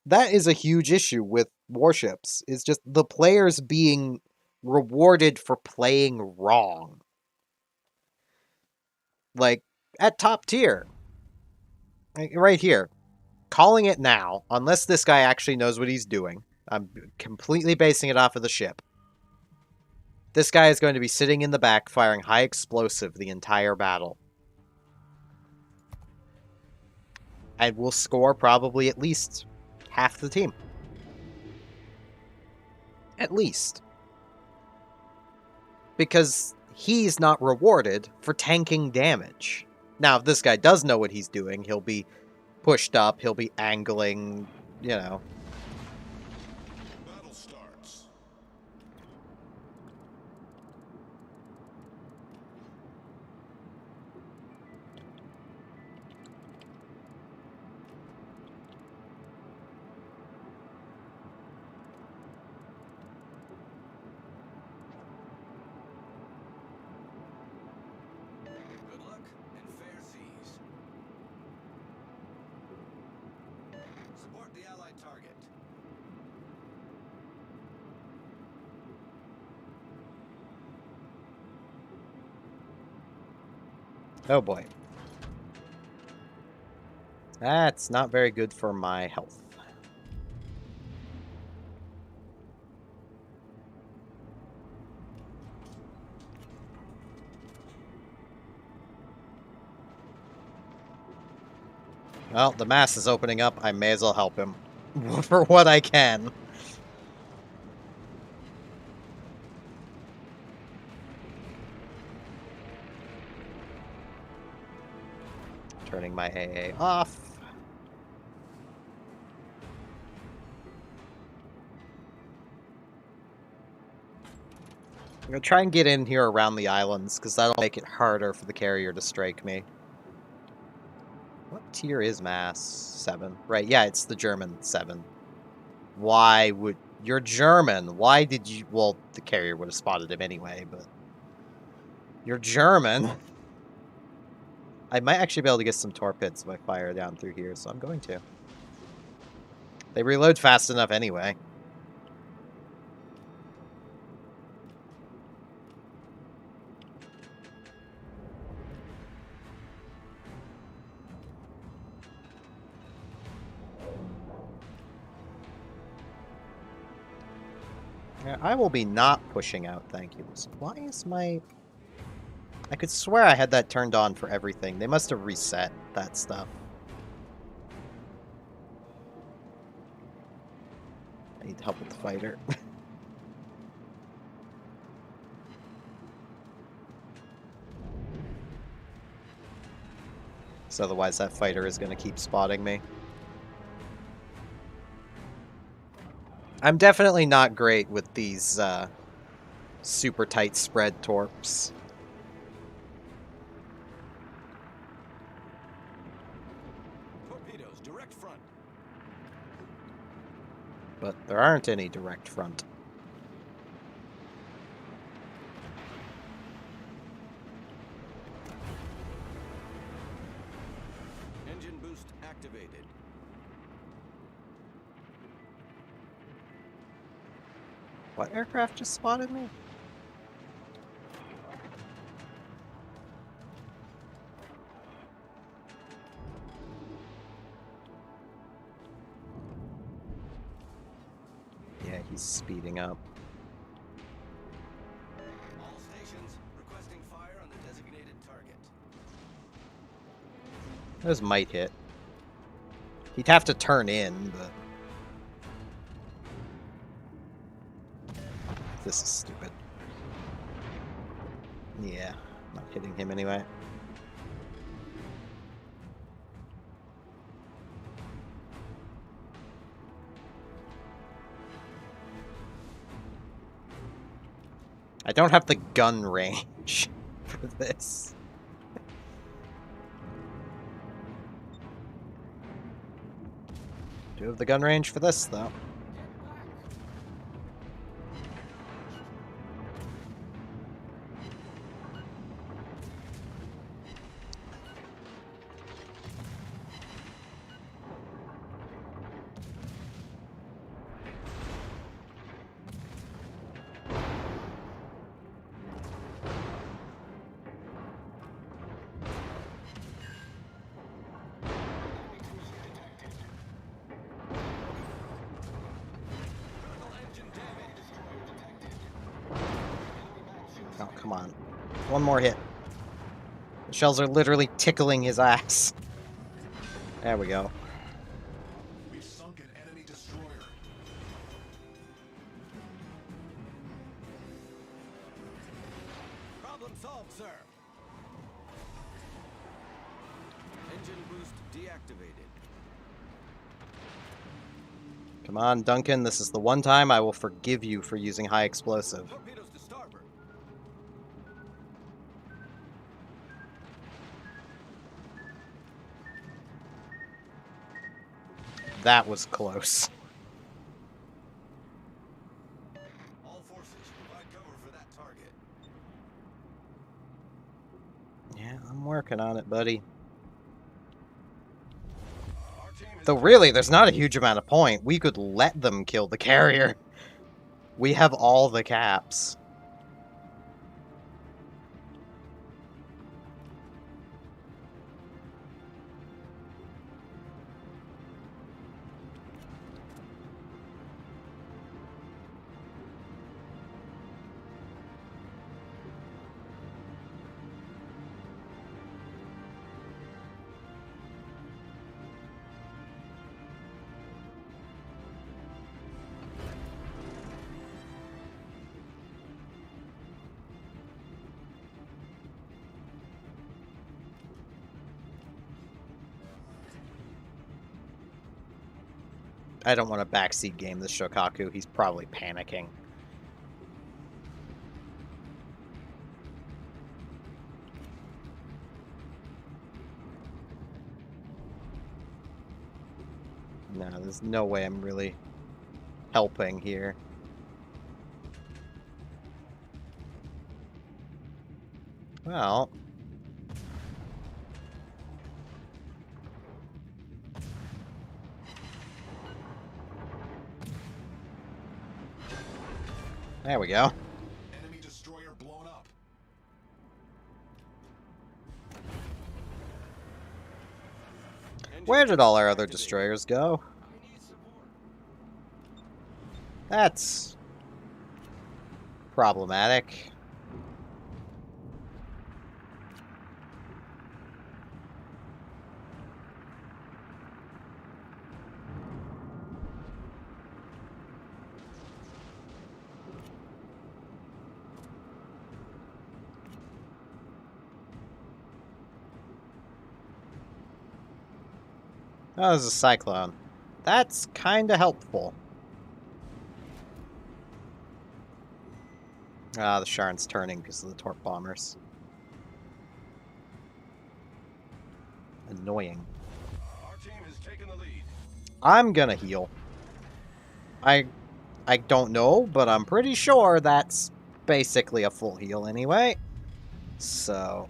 [SPEAKER 1] That is a huge issue with Warships, is just the players being rewarded for playing wrong. Like, at top tier. Right here. Calling it now, unless this guy actually knows what he's doing. I'm completely basing it off of the ship. This guy is going to be sitting in the back firing high explosive the entire battle. And will score probably at least half the team. At least. Because he's not rewarded for tanking damage. Now, if this guy does know what he's doing, he'll be pushed up, he'll be angling, you know.
[SPEAKER 3] Battle starts.
[SPEAKER 2] Good luck and fair seas. Support the Allied target.
[SPEAKER 1] Oh boy. That's not very good for my health. Well, the mass is opening up. I may as well help him. For what I can. Turning my AA off. I'm going to try and get in here around the islands, because that'll make it harder for the carrier to strike me. What tier is mass? 7. Right, yeah, it's the German 7. Why would You're German. Why did you... Well, the carrier would have spotted him anyway, but... You're German. I might actually be able to get some torpedoes if I fire down through here, so I'm going to. They reload fast enough anyway. Yeah, I will be not pushing out, thank you. So why is my... I could swear I had that turned on for everything. They must have reset that stuff. I need help with the fighter. So otherwise that fighter is going to keep spotting me. I'm definitely not great with these super tight spread torps.
[SPEAKER 2] Torpedoes, direct front.
[SPEAKER 1] But there aren't any direct front.
[SPEAKER 2] Engine boost activated.
[SPEAKER 1] What aircraft just spotted me? Yeah, he's speeding up.
[SPEAKER 2] All stations requesting fire on the designated target.
[SPEAKER 1] Those might hit. He'd have to turn in, but... This is stupid. Yeah, not hitting him anyway. I don't have the gun range for this. Do have the gun range for this, though. Oh, come on. One more hit. The shells are literally tickling his ass. There we go.
[SPEAKER 3] We've sunk an enemy destroyer.
[SPEAKER 2] Problem solved, sir. Engine boost deactivated.
[SPEAKER 1] Come on, Duncan. This is the one time I will forgive you for using high explosive.
[SPEAKER 2] Torpedoes to starboard.
[SPEAKER 1] That was close.
[SPEAKER 2] All forces provide cover for that target.
[SPEAKER 1] Yeah, I'm working on it, buddy.
[SPEAKER 2] Our team is
[SPEAKER 1] Though really, there's not a huge amount of point. We could let them kill the carrier. We have all the caps. I don't want to backseat game the Shokaku. He's probably panicking. No, there's no way I'm really helping here. Well, there we go.
[SPEAKER 3] Enemy destroyer blown up.
[SPEAKER 2] Engine
[SPEAKER 1] Where did all our other
[SPEAKER 2] deactivated.
[SPEAKER 1] destroyers go?
[SPEAKER 2] I need support.
[SPEAKER 1] That's problematic. Oh, there's a cyclone. That's kind of helpful. Ah, the Sharn's turning because of the torp bombers. Annoying.
[SPEAKER 2] Our team has taken the lead.
[SPEAKER 1] I'm gonna heal. I don't know, but I'm pretty sure that's basically a full heal anyway. So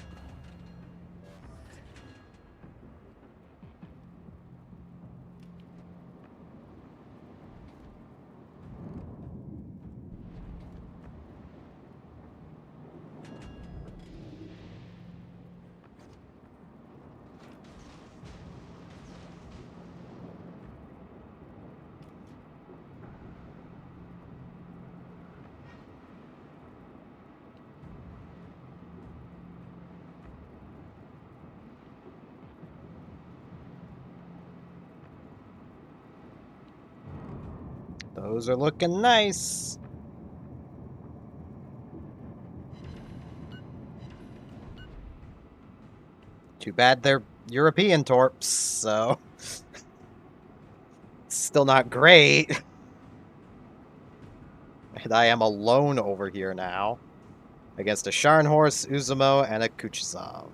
[SPEAKER 1] those are looking nice. Too bad they're European torps, so still not great. And I am alone over here now against a Scharnhorst, Uzumo, and a Kuchezov.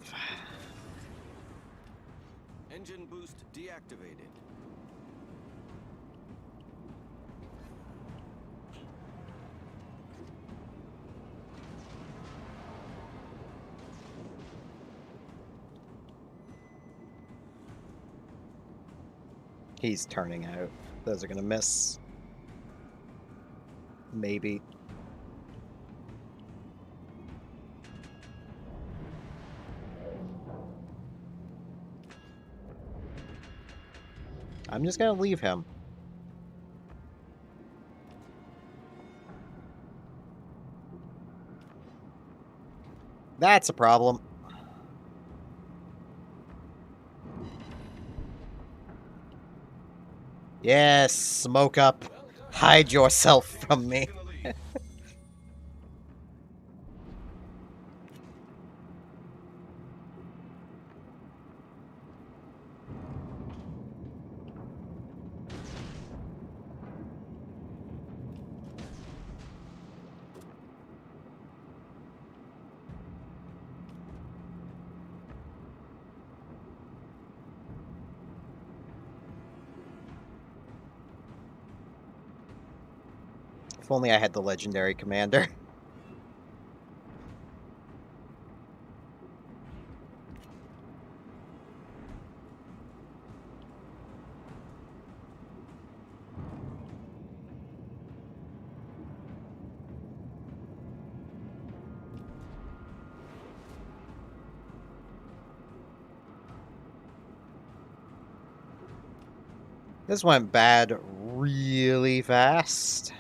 [SPEAKER 2] Engine boost deactivated.
[SPEAKER 1] He's turning out. Those are gonna miss. Maybe. I'm just gonna leave him. That's a problem. Yes, smoke up.
[SPEAKER 2] Well done.
[SPEAKER 1] Hide yourself from me.
[SPEAKER 2] Taken the lead.
[SPEAKER 1] If only I had the legendary commander. This went bad really fast.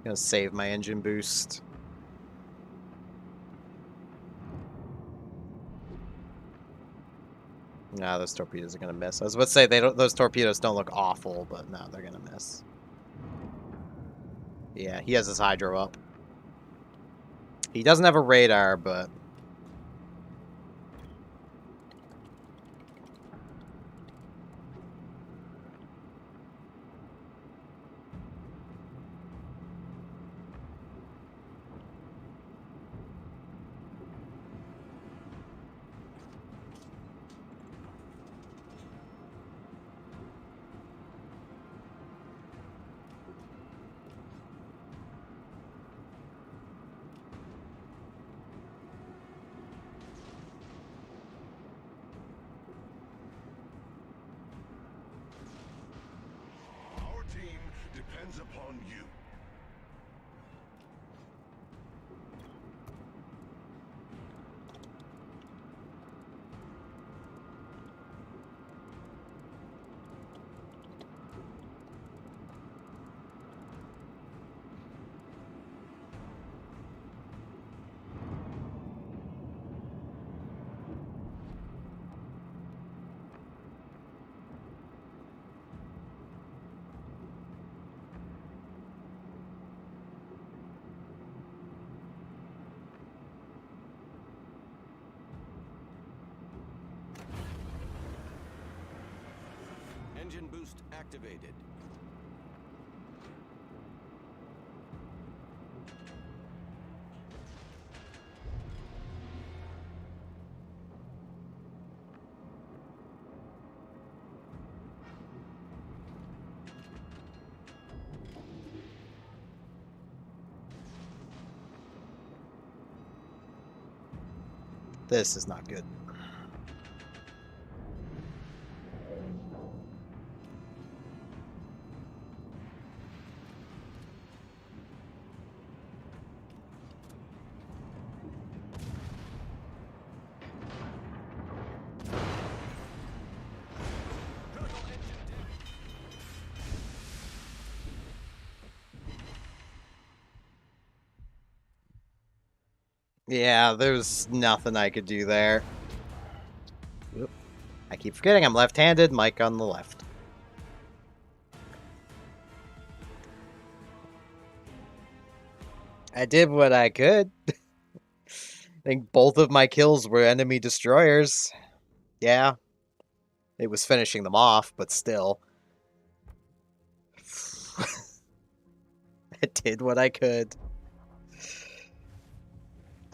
[SPEAKER 1] Gonna save my engine boost. Nah, those torpedoes are gonna miss. I was about to say those torpedoes don't look awful, but no, they're gonna miss. Yeah, he has his hydro up. He doesn't have a radar, but...
[SPEAKER 3] Our team depends upon you.
[SPEAKER 2] Engine boost activated.
[SPEAKER 1] This is not good.
[SPEAKER 2] Critical engine damage.
[SPEAKER 1] Yeah, there's nothing I could do there. Oop. I keep forgetting I'm left-handed, Mike on the left. I did what I could. I think both of my kills were enemy destroyers. Yeah. It was finishing them off, but still. I did what I could.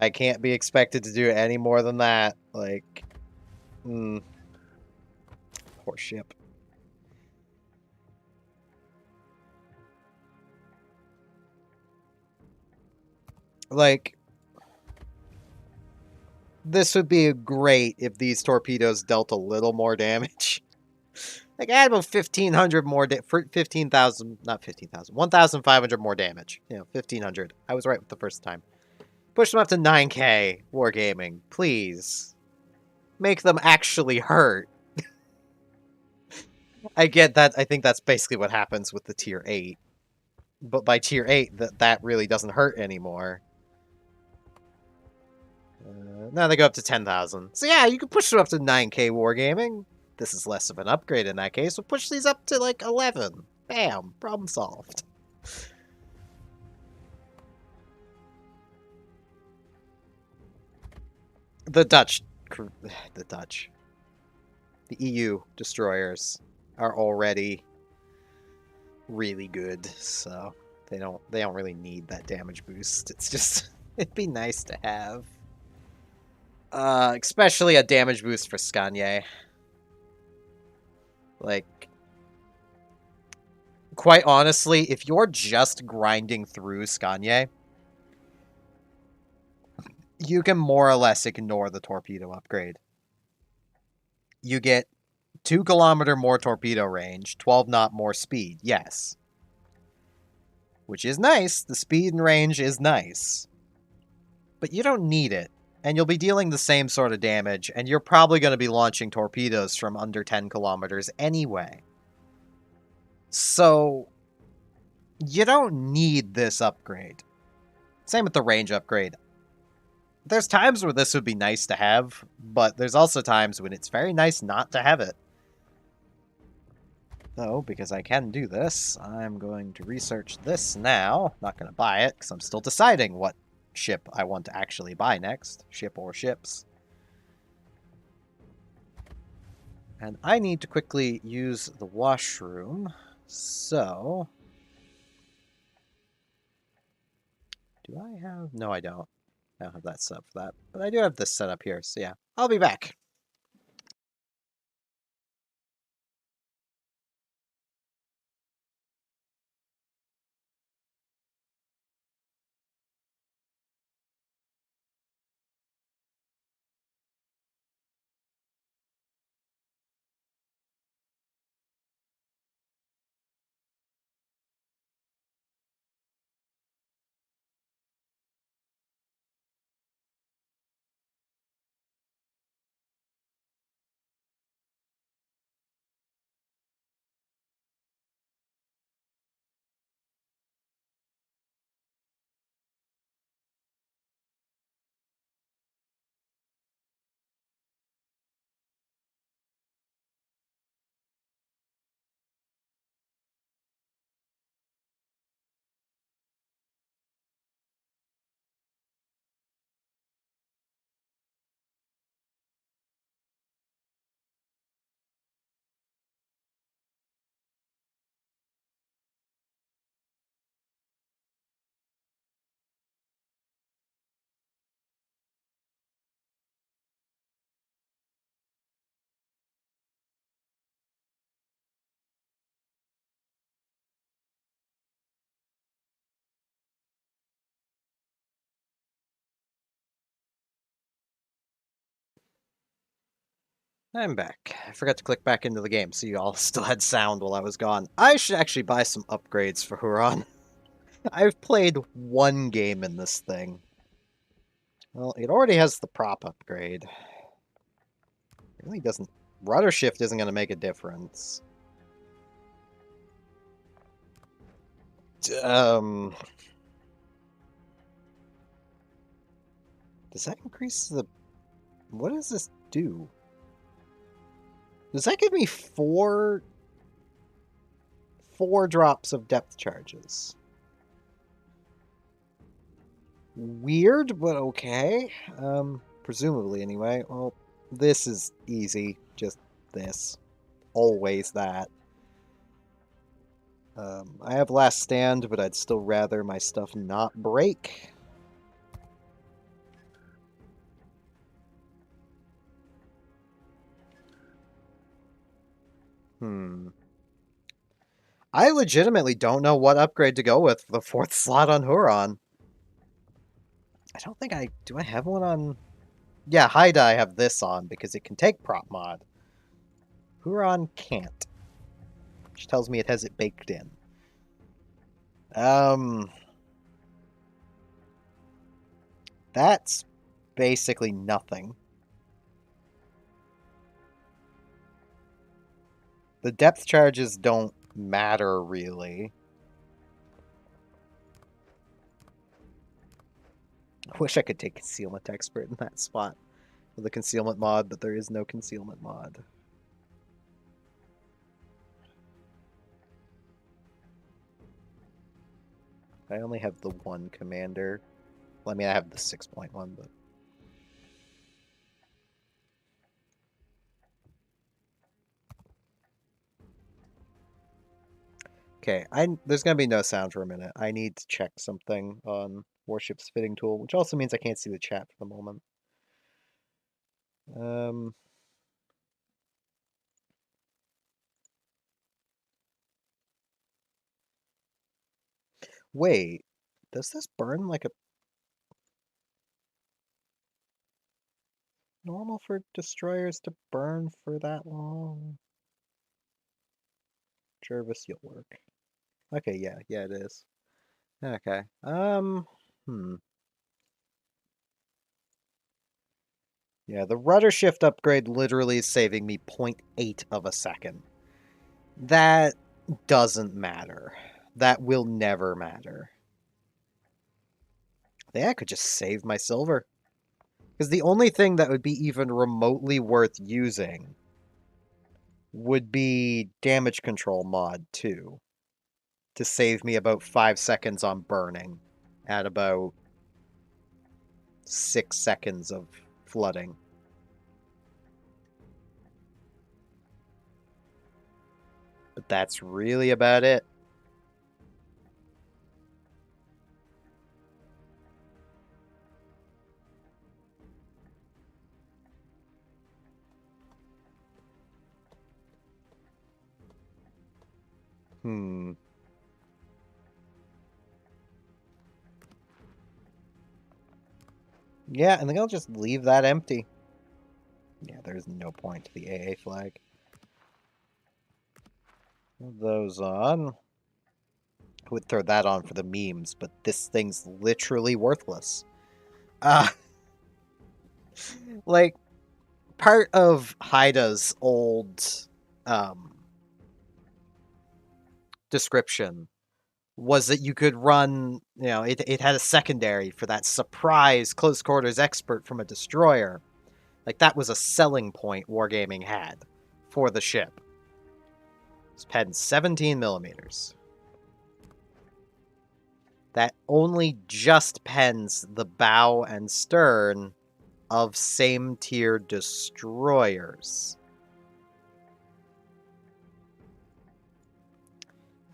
[SPEAKER 1] I can't be expected to do any more than that. Like, poor ship. Like, this would be great if these torpedoes dealt a little more damage. Like, I had about 1,500 more, 15,000, not 15,000, 1,500 more damage. You know, 1,500. I was right with the first time. Push them up to 9K, Wargaming. Please. Make them actually hurt. I get that. I think that's basically what happens with the tier 8. But by tier 8, that really doesn't hurt anymore. Now they go up to 10,000. So yeah, you can push them up to 9K Wargaming. This is less of an upgrade in that case. We'll push these up to like 11. Bam, problem solved. The EU destroyers are already really good, so they don't really need that damage boost. It's just it'd be nice to have. Especially a damage boost for Scanye. Like, quite honestly, if you're just grinding through Scanye, you can more or less ignore the torpedo upgrade. You get 2 kilometer more torpedo range, 12 knot more speed, yes. Which is nice, the speed and range is nice. But you don't need it, and you'll be dealing the same sort of damage, and you're probably going to be launching torpedoes from under 10 kilometers anyway. So, you don't need this upgrade. Same with the range upgrade. There's times where this would be nice to have, but there's also times when it's very nice not to have it. Though, because I can do this, I'm going to research this now. Not going to buy it, because I'm still deciding what ship I want to actually buy next. Ship or ships. And I need to quickly use the washroom. So... do I have... no, I don't. I don't have that set up for that. But I do have this set up here, so yeah. I'll be back. I'm back. I forgot to click back into the game, so you all still had sound while I was gone. I should actually buy some upgrades for Huron. I've played one game in this thing. Well, it already has the prop upgrade. It really doesn't... rudder shift isn't going to make a difference. Does that increase the... what does this do? Does that give me four drops of depth charges? Weird, but okay. Presumably anyway. Well, this is easy. Just this. Always that. I have Last Stand, but I'd still rather my stuff not break. I legitimately don't know what upgrade to go with for the 4th slot on Huron. I don't think I... do I have one on... yeah, Haida I have this on because it can take prop mod. Huron can't. Which tells me it has it baked in. That's basically nothing. The depth charges don't matter, really. I wish I could take Concealment Expert in that spot with a concealment mod, but there is no concealment mod. I only have the one commander. Well, I mean, I have the 6.1, but... okay, there's going to be no sound for a minute. I need to check something on Warships fitting tool, which also means I can't see the chat for the moment. Wait, does this burn like a... normal for destroyers to burn for that long? Jervis, you'll work. Okay, yeah, it is. Okay, yeah, the rudder shift upgrade literally is saving me 0.8 of a second. That doesn't matter. That will never matter. I think I could just save my silver. Because the only thing that would be even remotely worth using would be damage control mod 2. To save me about 5 seconds on burning at about 6 seconds of flooding. But that's really about it. Hmm. Yeah, I think I'll just leave that empty. Yeah, there's no point to the AA flag. Move those on. I would throw that on for the memes, but this thing's literally worthless. Uh, like, part of Haida's old description was that you could run, it had a secondary for that surprise close quarters expert from a destroyer. Like, that was a selling point Wargaming had for the ship. It's pen 17 millimeters. That only just pens the bow and stern of same tier destroyers.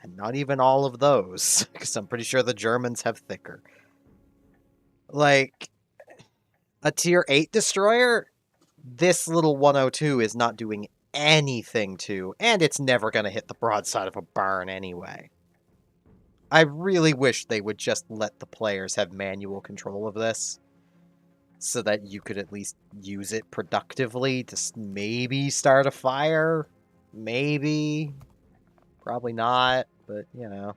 [SPEAKER 1] And not even all of those, because I'm pretty sure the Germans have thicker. Like, a tier 8 destroyer, this little 102 is not doing anything to, and it's never going to hit the broadside of a barn anyway. I really wish they would just let the players have manual control of this, so that you could at least use it productively to maybe start a fire. Maybe. Probably not, but, you know.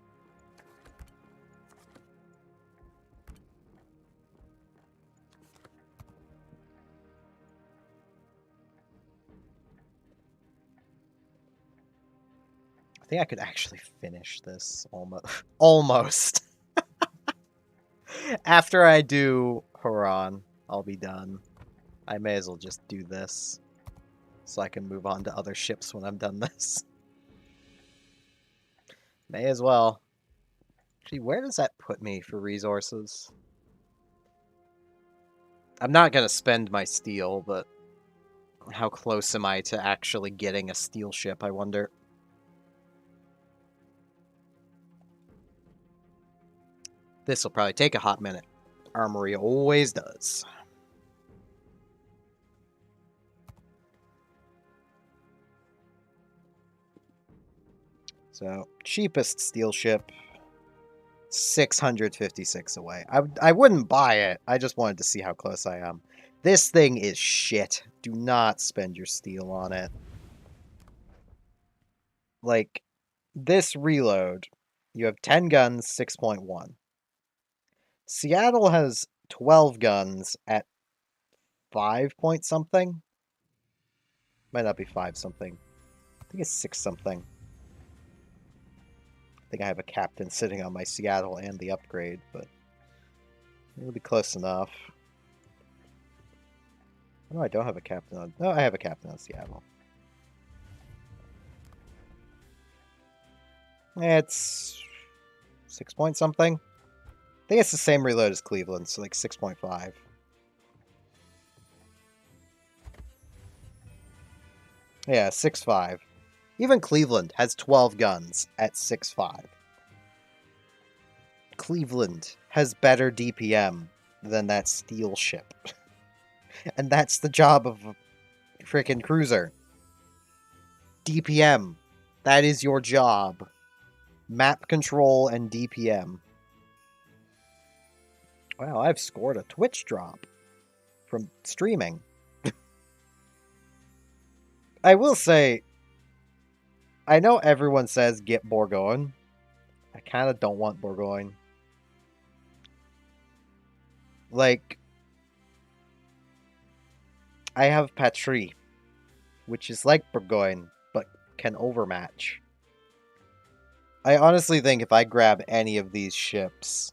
[SPEAKER 1] I think I could actually finish this almost. Almost. After I do Haran, I'll be done. I may as well just do this, so I can move on to other ships when I'm done this. May as well. Actually, where does that put me for resources? I'm not going to spend my steel, but how close am I to actually getting a steel ship, I wonder? This will probably take a hot minute. Armory always does. So, cheapest steel ship, 656 away. I wouldn't buy it. I just wanted to see how close I am. This thing is shit. Do not spend your steel on it. Like, this reload, you have 10 guns, 6.1. Seattle has 12 guns at 5 point something. Might not be 5 something. I think it's 6 something. I think I have a captain sitting on my Seattle and the upgrade, but it'll be close enough. No, I don't have a captain on... No, I have a captain on Seattle. It's 6 point something. I think it's the same reload as Cleveland, so like 6.5. Yeah, 6.5. Even Cleveland has 12 guns at 6.5. Cleveland has better DPM than that steel ship. And that's the job of a freaking cruiser. DPM. That is your job. Map control and DPM. Wow, I've scored a Twitch drop from streaming. I will say, I know everyone says get Bourgogne. I kind of don't want Bourgogne. Like, I have Patrie, which is like Bourgogne, but can overmatch. I honestly think if I grab any of these ships,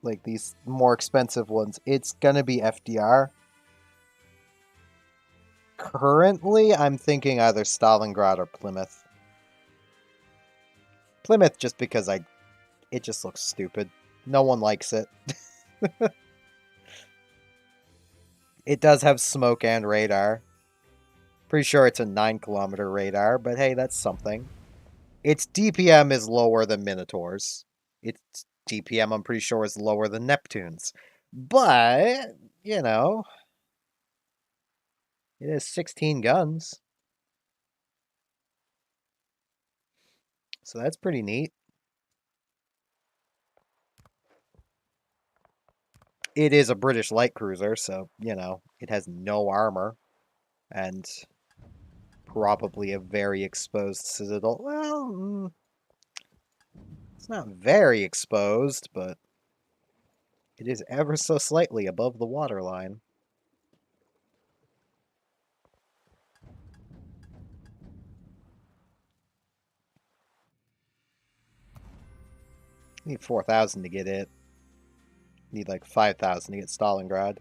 [SPEAKER 1] like these more expensive ones, it's gonna be FDR. Currently, I'm thinking either Stalingrad or Plymouth. Plymouth just because it just looks stupid. No one likes it. It does have smoke and radar. Pretty sure it's a 9-kilometer radar, but hey, that's something. Its DPM is lower than Minotaur's. Its DPM, I'm pretty sure, is lower than Neptune's. But, you know, it has 16 guns. So that's pretty neat. It is a British light cruiser, so, you know, it has no armor. And probably a very exposed citadel. Well, it's not very exposed, but it is ever so slightly above the waterline. Need 4,000 to get it. Need like 5,000 to get Stalingrad.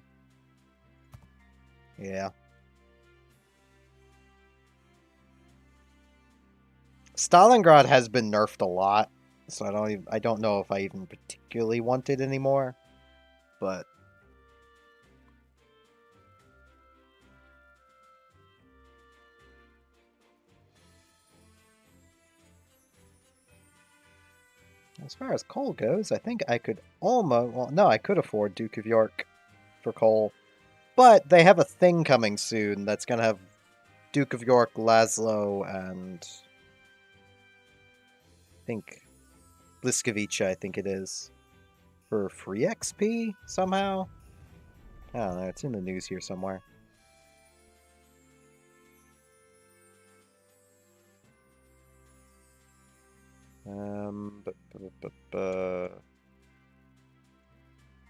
[SPEAKER 1] Yeah. Stalingrad has been nerfed a lot, so I don't know if I even particularly want it anymore. But as far as coal goes, I think I could almost... Well, no, I could afford Duke of York for coal. But they have a thing coming soon that's going to have Duke of York, Laszlo, and... I think... Bliskovice, I think it is. For free XP, somehow? I don't know, it's in the news here somewhere. I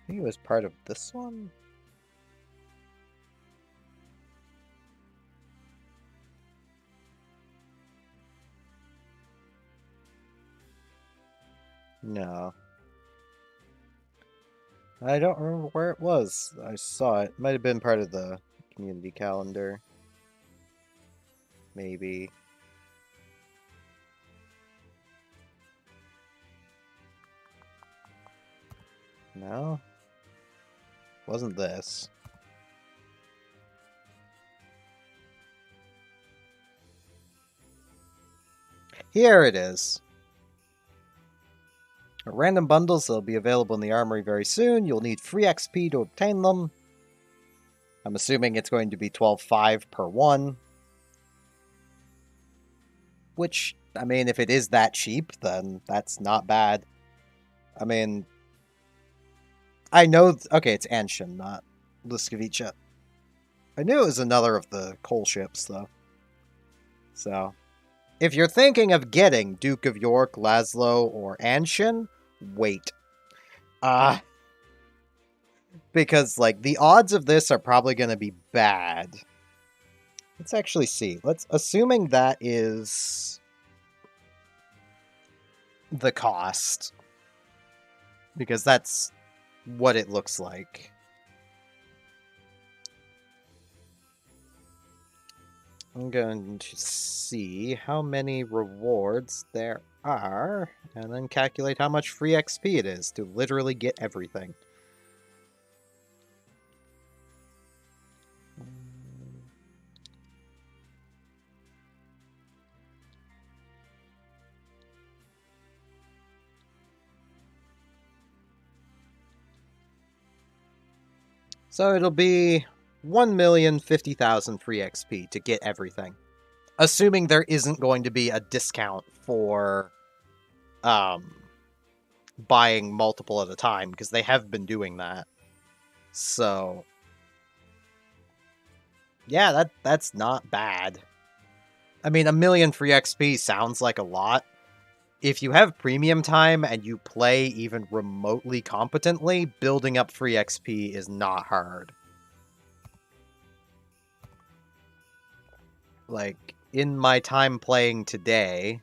[SPEAKER 1] think it was part of this one? No. I don't remember where it was. I saw it. Might have been part of the community calendar. Maybe. No? Wasn't this. Here it is. Random bundles, they'll be available in the armory very soon. You'll need free XP to obtain them. I'm assuming it's going to be 12.5 per one. Which, I mean, if it is that cheap, then that's not bad. I mean, I know... Okay, it's Anshin, not Bliskovice. I knew it was another of the coal ships, though. So, if you're thinking of getting Duke of York, Laszlo, or Anshin, wait. Because, like, the odds of this are probably going to be bad. Let's actually see. Assuming that is the cost. Because that's what it looks like. I'm going to see how many rewards there are, and then calculate how much free XP it is to literally get everything. So it'll be 1,050,000 free XP to get everything. Assuming there isn't going to be a discount for buying multiple at a time, because they have been doing that. So yeah, that's not bad. I mean, 1,000,000 free XP sounds like a lot. If you have premium time and you play even remotely competently, building up free XP is not hard. Like, in my time playing today,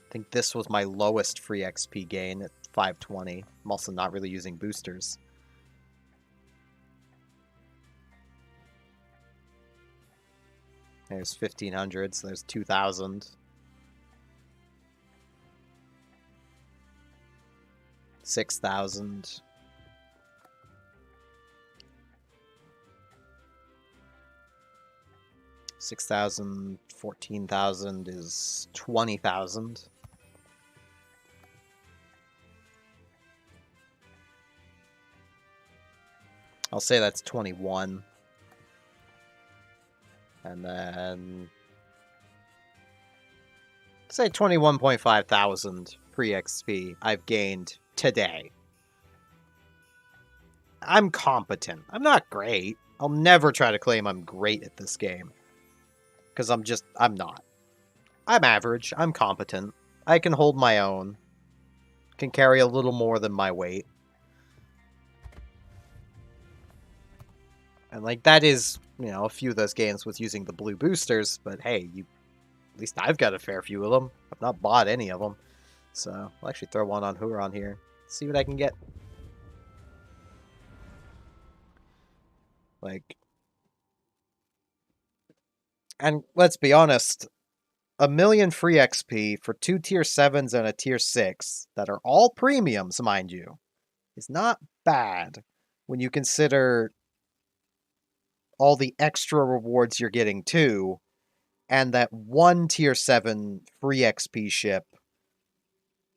[SPEAKER 1] I think this was my lowest free XP gain at 520. I'm also not really using boosters. There's 1,500, so there's 2,000. 6,000. 6,000, 14,000 is 20,000. I'll say that's 21. And then say 21.5 thousand free XP I've gained today. I'm competent. I'm not great. I'll never try to claim I'm great at this game. Because I'm not. I'm average. I'm competent. I can hold my own. Can carry a little more than my weight. And, like, that is, you know, a few of those games was using the blue boosters, but hey, at least I've got a fair few of them. I've not bought any of them. So, I'll actually throw one on Huron here. See what I can get. Like, and let's be honest, 1,000,000 free XP for 2 tier 7s and a tier 6 that are all premiums, mind you, is not bad when you consider all the extra rewards you're getting too, and that one tier 7 free XP ship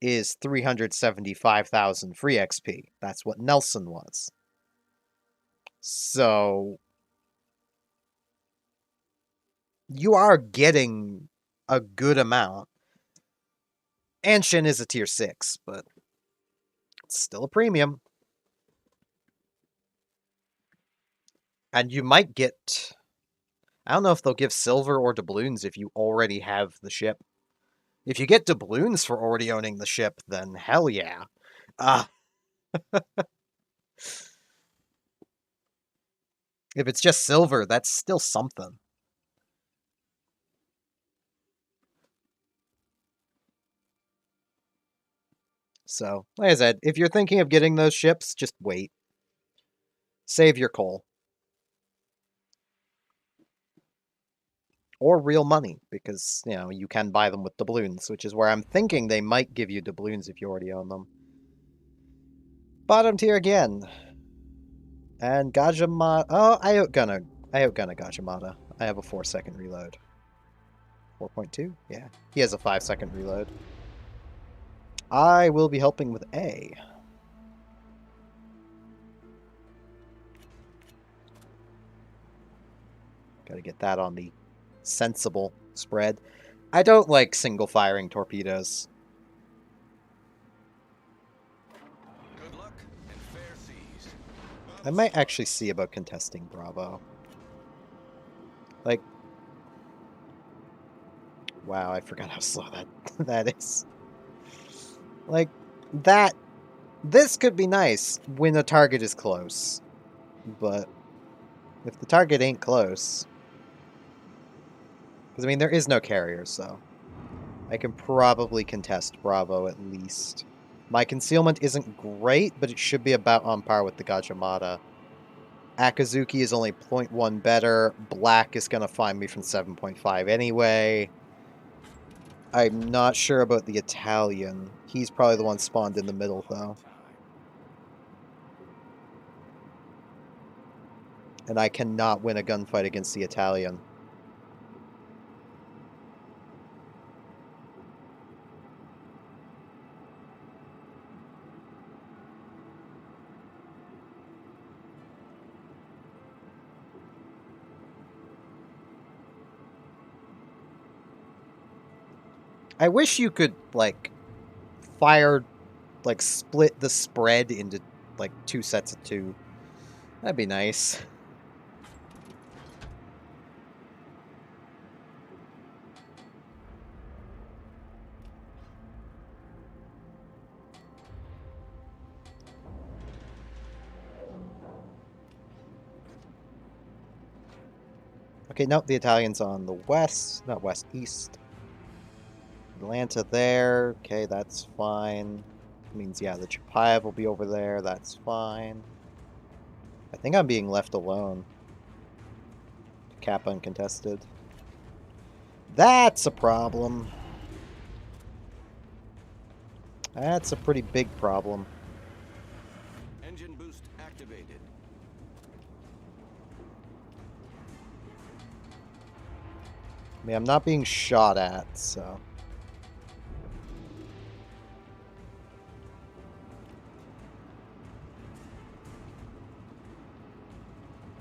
[SPEAKER 1] is 375,000 free XP. That's what Nelson was. So you are getting a good amount. Anshin is a tier 6, but it's still a premium. And you might get... I don't know if they'll give silver or doubloons if you already have the ship. If you get doubloons for already owning the ship, then hell yeah. If it's just silver, that's still something. So, like I said, if you're thinking of getting those ships, just wait. Save your coal. Or real money, because, you know, you can buy them with doubloons, which is where I'm thinking they might give you doubloons if you already own them. Bottom tier again. And Gajamata... Oh, I outgun a Gajamata. I have a 4-second reload. 4.2? Yeah. He has a 5-second reload. I will be helping with A. Gotta get that on the sensible spread. I don't like single-firing torpedoes.
[SPEAKER 2] Good luck and fair seas.
[SPEAKER 1] I might actually see about contesting Bravo. Like... Wow, I forgot how slow that is. Like, that... This could be nice when the target is close. But if the target ain't close... Because, I mean, there is no carrier, so... I can probably contest Bravo at least. My concealment isn't great, but it should be about on par with the Gajamata. Akazuki is only 0.1 better. Black is going to find me from 7.5 anyway. I'm not sure about the Italian. He's probably the one spawned in the middle, though. And I cannot win a gunfight against the Italian. I wish you could, like, split the spread into, like, 2 sets of 2. That'd be nice. Okay, nope, the Italian's on the west, not west, east. Atlanta there, okay, that's fine. Means, yeah, the Chapayev will be over there, that's fine. I think I'm being left alone. Cap uncontested. That's a problem. That's a pretty big problem.
[SPEAKER 2] Engine boost activated.
[SPEAKER 1] I mean, I'm not being shot at, so...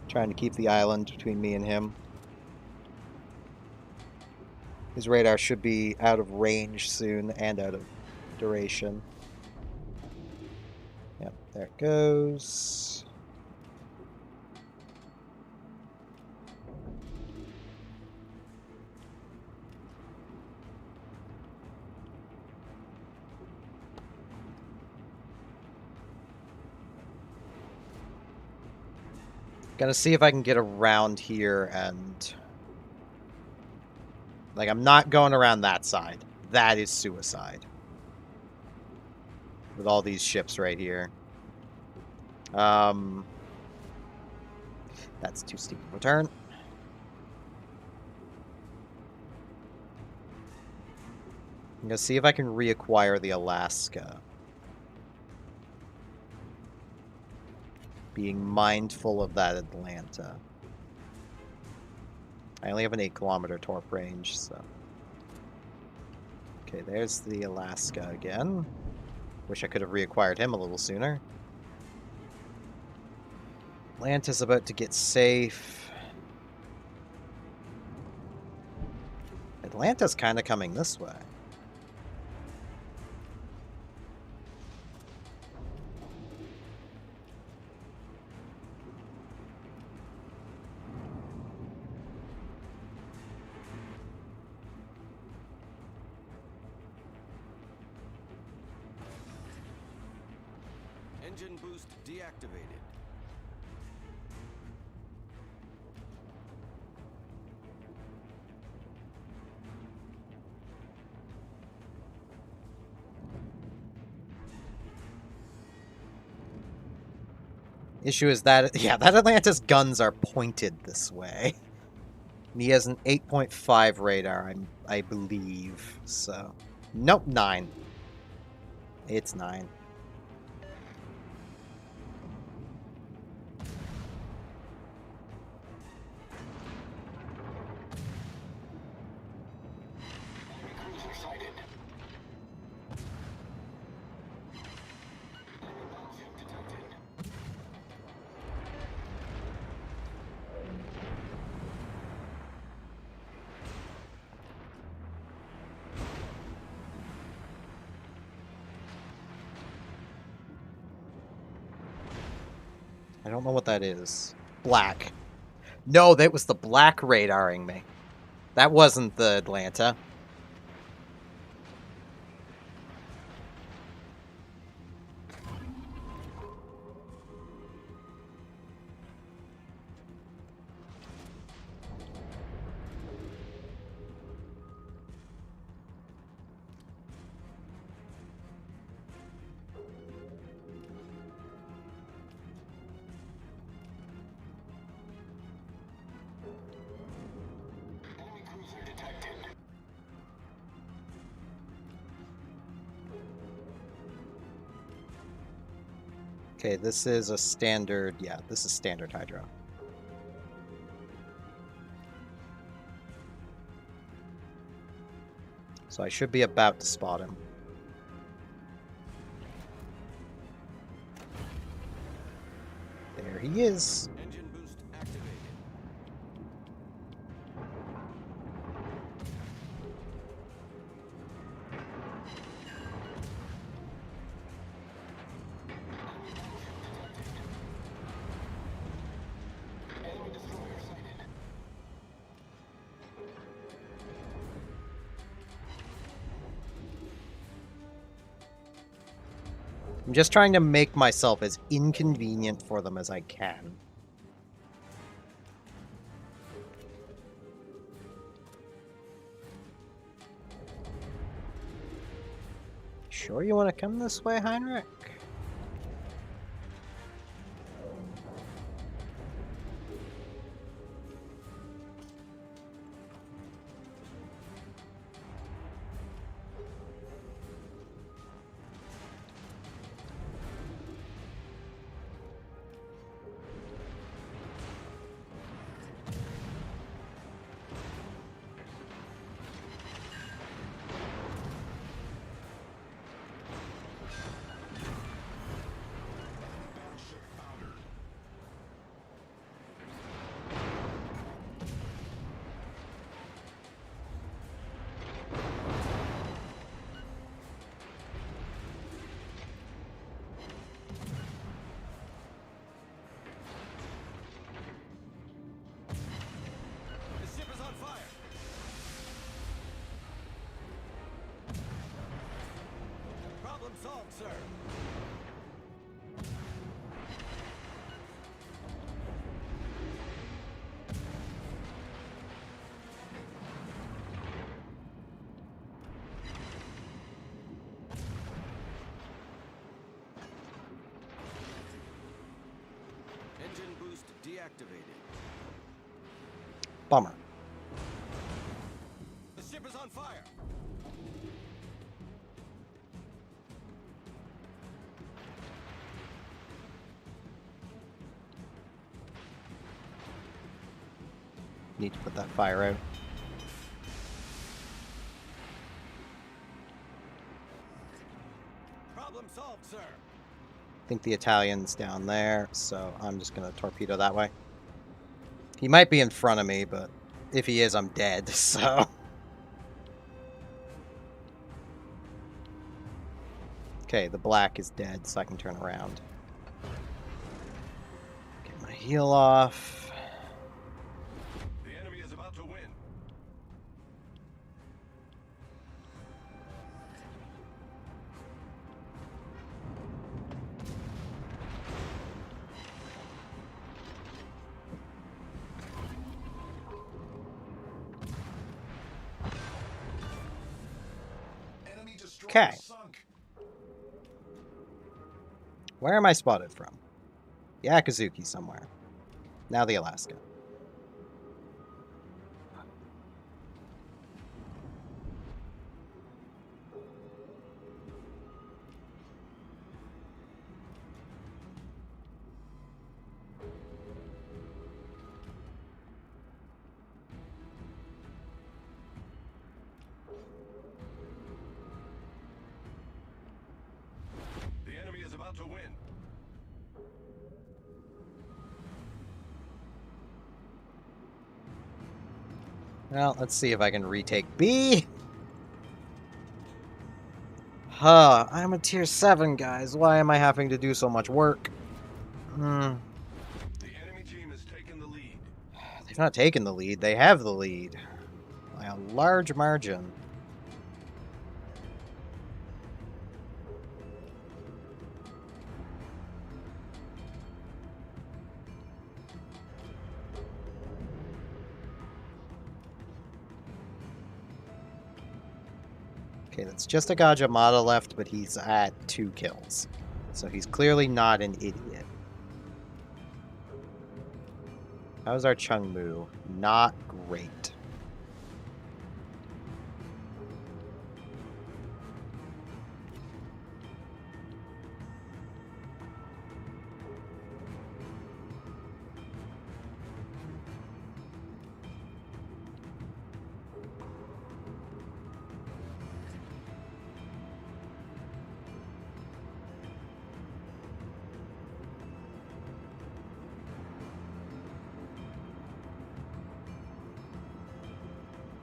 [SPEAKER 1] Trying to keep the island between me and him. His radar should be out of range soon and out of duration. Yep, there it goes. Gonna see if I can get around here and... Like, I'm not going around that side. That is suicide. With all these ships right here. That's too steep of a turn. I'm gonna see if I can reacquire the Alaska. Being mindful of that Atlanta. I only have an 8-kilometer torp range, so... Okay, there's the Alaska again. Wish I could have reacquired him a little sooner. Atlanta's about to get safe. Atlanta's kind of coming this way.
[SPEAKER 2] Engine boost deactivated.
[SPEAKER 1] Issue is that, yeah, that Atlanta's guns are pointed this way. And he has an 8.5 radar, I believe, so... Nope, 9. It's 9. I don't know what that is. Black. No, that was the black radaring me. That wasn't the Atlanta. Okay, this is a standard... Yeah, this is standard Hydro. So I should be about to spot him. There he is.
[SPEAKER 2] Engine boost activated.
[SPEAKER 1] I'm just trying to make myself as inconvenient for them as I can. Sure you want to come this way, Heinrich?
[SPEAKER 2] solved, sir. Engine boost deactivated.
[SPEAKER 1] Bummer.
[SPEAKER 2] The ship is on fire.
[SPEAKER 1] Need to put that fire out.
[SPEAKER 2] Problem solved, sir.
[SPEAKER 1] I think the Italian's down there, so I'm just going to torpedo that way. He might be in front of me, but if he is, I'm dead, so... Okay, the black is dead, so I can turn around. Get my heal off.
[SPEAKER 3] The enemy is about to win. Enemy destroyer
[SPEAKER 1] 'Kay.
[SPEAKER 3] sunk.
[SPEAKER 1] Where am I spotted from? Yakazuki somewhere. Now the Alaska.
[SPEAKER 3] The enemy is about to win.
[SPEAKER 1] Well, let's see if I can retake B. Huh, I'm a tier 7, guys. Why am I having to do so much work?
[SPEAKER 3] The enemy team has taken the lead.
[SPEAKER 1] They've not taken the lead. They have the lead. By a large margin. Okay, that's just a Gajamada left, but he's at 2 kills. So he's clearly not an idiot. How's our Chungmu? Not great.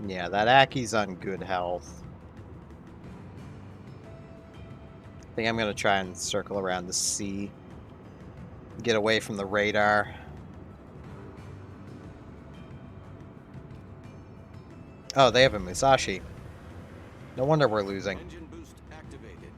[SPEAKER 1] Yeah, that Aki's on good health. I think I'm going to try and circle around the sea. Get away from the radar. Oh, they have a Musashi. No wonder we're losing.
[SPEAKER 2] Engine boost activated.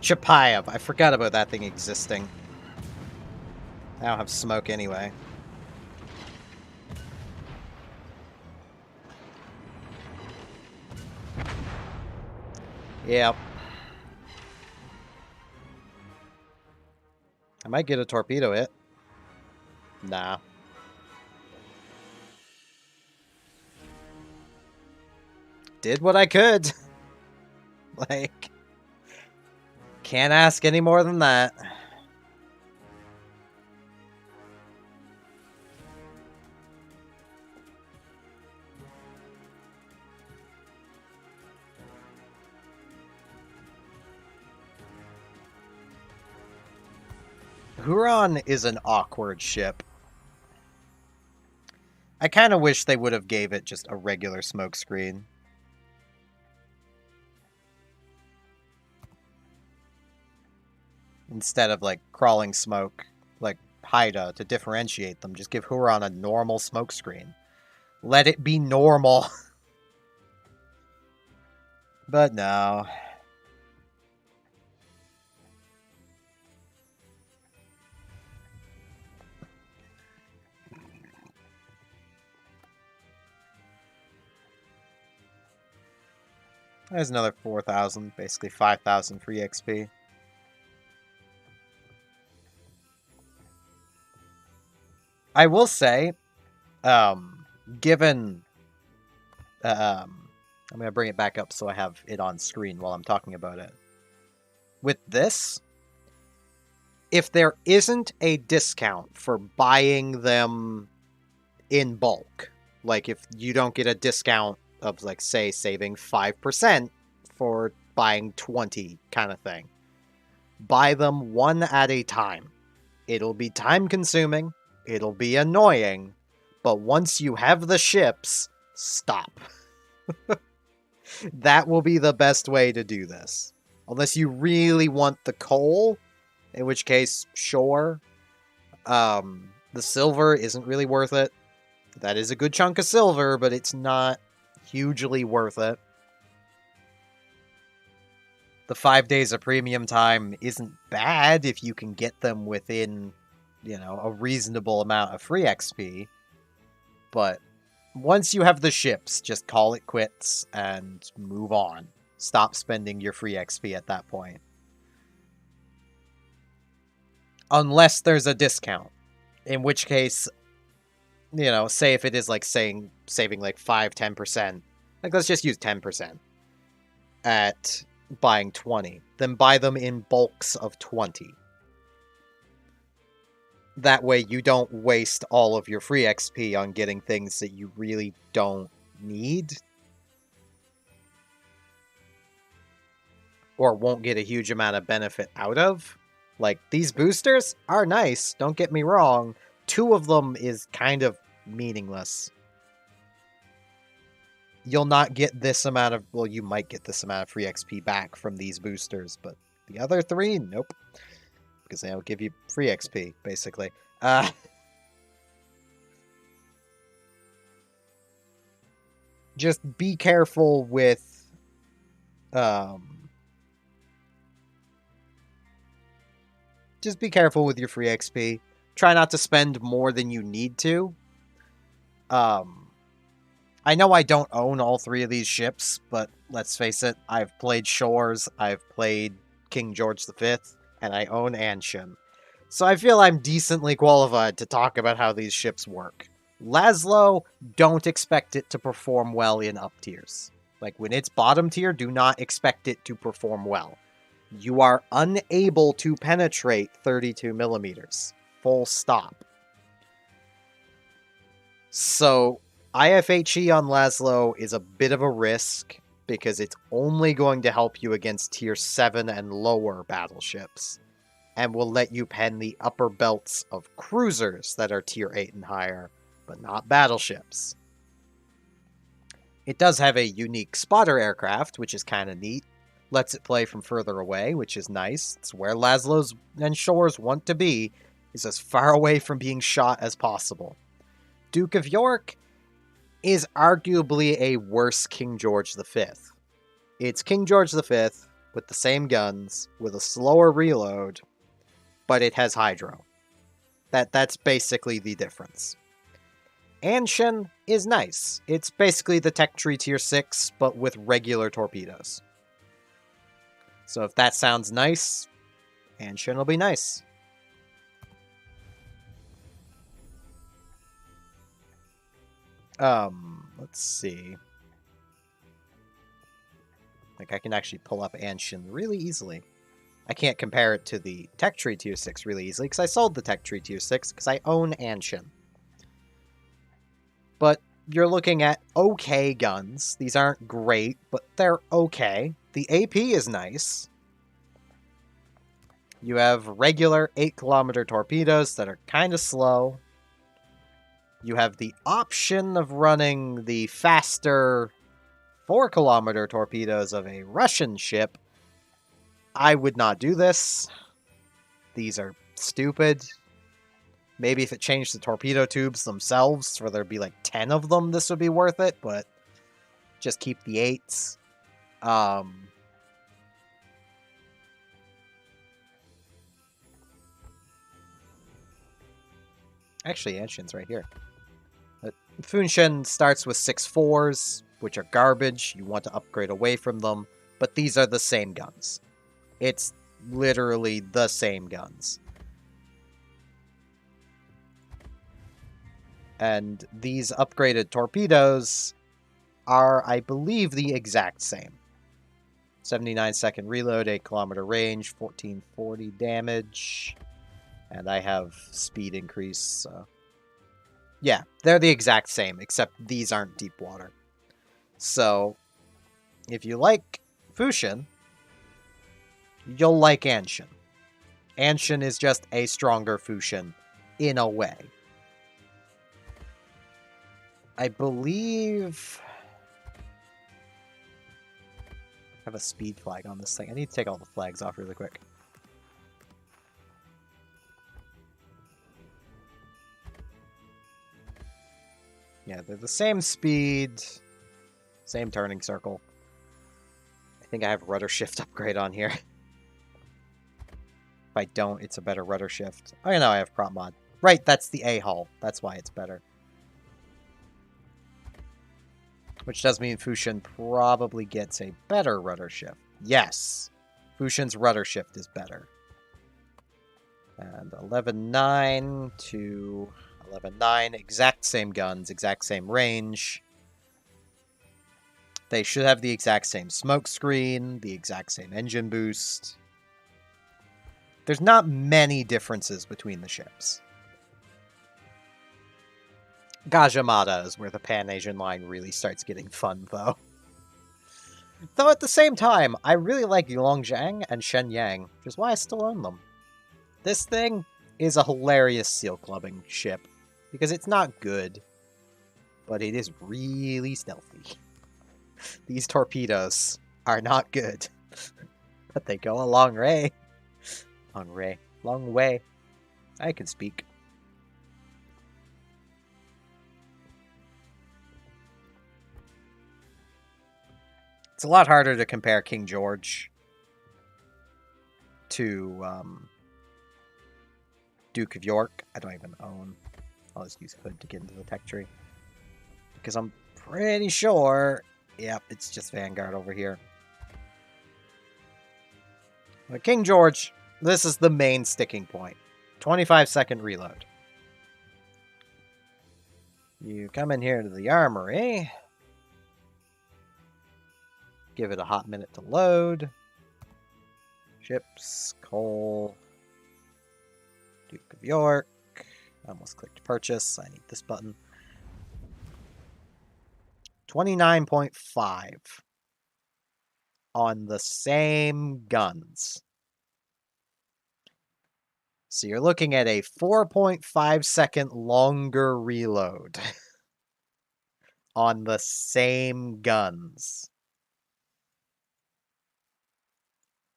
[SPEAKER 1] Chapayev. I forgot about that thing existing. I don't have smoke anyway. Yep. I might get a torpedo hit. Nah. Did what I could. Like, can't ask any more than that. Huron is an awkward ship. I kind of wish they would have gave it just a regular smoke screen. Instead of, like, crawling smoke, like Haida, to differentiate them. Just give Huron a normal smoke screen. Let it be normal. But no. There's another 4,000, basically 5,000 free XP. I will say, given, I'm going to bring it back up so I have it on screen while I'm talking about it. With this, if there isn't a discount for buying them in bulk, like if you don't get a discount of, like, say, saving 5% for buying 20 kind of thing, buy them one at a time. It'll be time consuming, it'll be annoying, but once you have the ships, stop. That will be the best way to do this. Unless you really want the coal, in which case, sure. The silver isn't really worth it. That is a good chunk of silver, but it's not hugely worth it. The 5 days of premium time isn't bad if you can get them within, you know, a reasonable amount of free XP. But once you have the ships, just call it quits and move on. Stop spending your free XP at that point. Unless there's a discount. In which case, you know, say if it is like saving like 5-10%. Like, let's just use 10% at buying 20. Then buy them in bulks of 20. That way you don't waste all of your free XP on getting things that you really don't need. Or won't get a huge amount of benefit out of. Like, these boosters are nice, don't get me wrong. 2 of them is kind of meaningless. You'll not get this amount of... Well, you might get this amount of free XP back from these boosters, but the other 3, nope. Because they'll give you free XP, basically. Just be careful with... Just be careful with your free XP. Try not to spend more than you need to. I know I don't own all 3 of these ships, but let's face it, I've played Shores, I've played King George V, and I own Anshin. So I feel I'm decently qualified to talk about how these ships work. Laszlo, don't expect it to perform well in up tiers. Like, when it's bottom tier, do not expect it to perform well. You are unable to penetrate 32 millimeters. Full stop. So, IFHE on Laszlo is a bit of a risk, because it's only going to help you against tier 7 and lower battleships, and will let you pen the upper belts of cruisers that are tier 8 and higher, but not battleships. It does have a unique spotter aircraft, which is kind of neat. Lets it play from further away, which is nice. It's where Laszlo's and Shores want to be, is as far away from being shot as possible. Duke of York is arguably a worse King George V. It's King George V with the same guns, with a slower reload, but it has hydro. That's basically the difference. Anshin is nice. It's basically the Tech Tree Tier 6, but with regular torpedoes. So if that sounds nice, Anshin will be nice. Let's see. Like, I can actually pull up Anshin really easily. I can't compare it to the Tech Tree Tier 6 really easily, because I sold the Tech Tree Tier 6, because I own Anshin. But you're looking at okay guns. These aren't great, but they're okay. The AP is nice. You have regular 8-kilometer torpedoes that are kind of slow. You have the option of running the faster 4-kilometer torpedoes of a Russian ship. I would not do this. These are stupid. Maybe if it changed the torpedo tubes themselves, where there'd be like 10 of them, this would be worth it, but just keep the 8s. Actually, Anshin's right here. Funshin starts with 6-4s, which are garbage. You want to upgrade away from them, but these are the same guns. It's literally the same guns. And these upgraded torpedoes are, I believe, the exact same. 79-second reload, 8-kilometer range, 1440 damage, and I have speed increase, so... Yeah, they're the exact same, except these aren't deep water. So, if you like Fusion, you'll like Anshin. Anshin is just a stronger Fusion, in a way. I believe... I have a speed flag on this thing. I need to take all the flags off really quick. Yeah, they're the same speed, same turning circle. I think I have rudder shift upgrade on here. If I don't, it's a better rudder shift. Oh, no, I have prop mod. Right, that's the A-hull. That's why it's better. Which does mean Fusion probably gets a better rudder shift. Yes, Fusion's rudder shift is better. And 11.9 to 11.9, exact same guns, exact same range. They should have the exact same smoke screen, the exact same engine boost. There's not many differences between the ships. Gajamada is where the Pan-Asian line really starts getting fun, though. Though at the same time, I really like Yulongjiang and Shenyang, which is why I still own them. This thing is a hilarious seal clubbing ship, because it's not good, but it is really stealthy. These torpedoes are not good, but they go a long way. Long way. I can speak. It's a lot harder to compare King George to Duke of York. I don't even own. I'll just use Hood to get into the tech tree. Because I'm pretty sure... Yep, it's just Vanguard over here. But King George, this is the main sticking point. 25-second reload. You come in here to the armory. Give it a hot minute to load. Ships, coal, Duke of York. I almost clicked purchase. I need this button. 29.5 on the same guns. So you're looking at a 4.5 second longer reload on the same guns.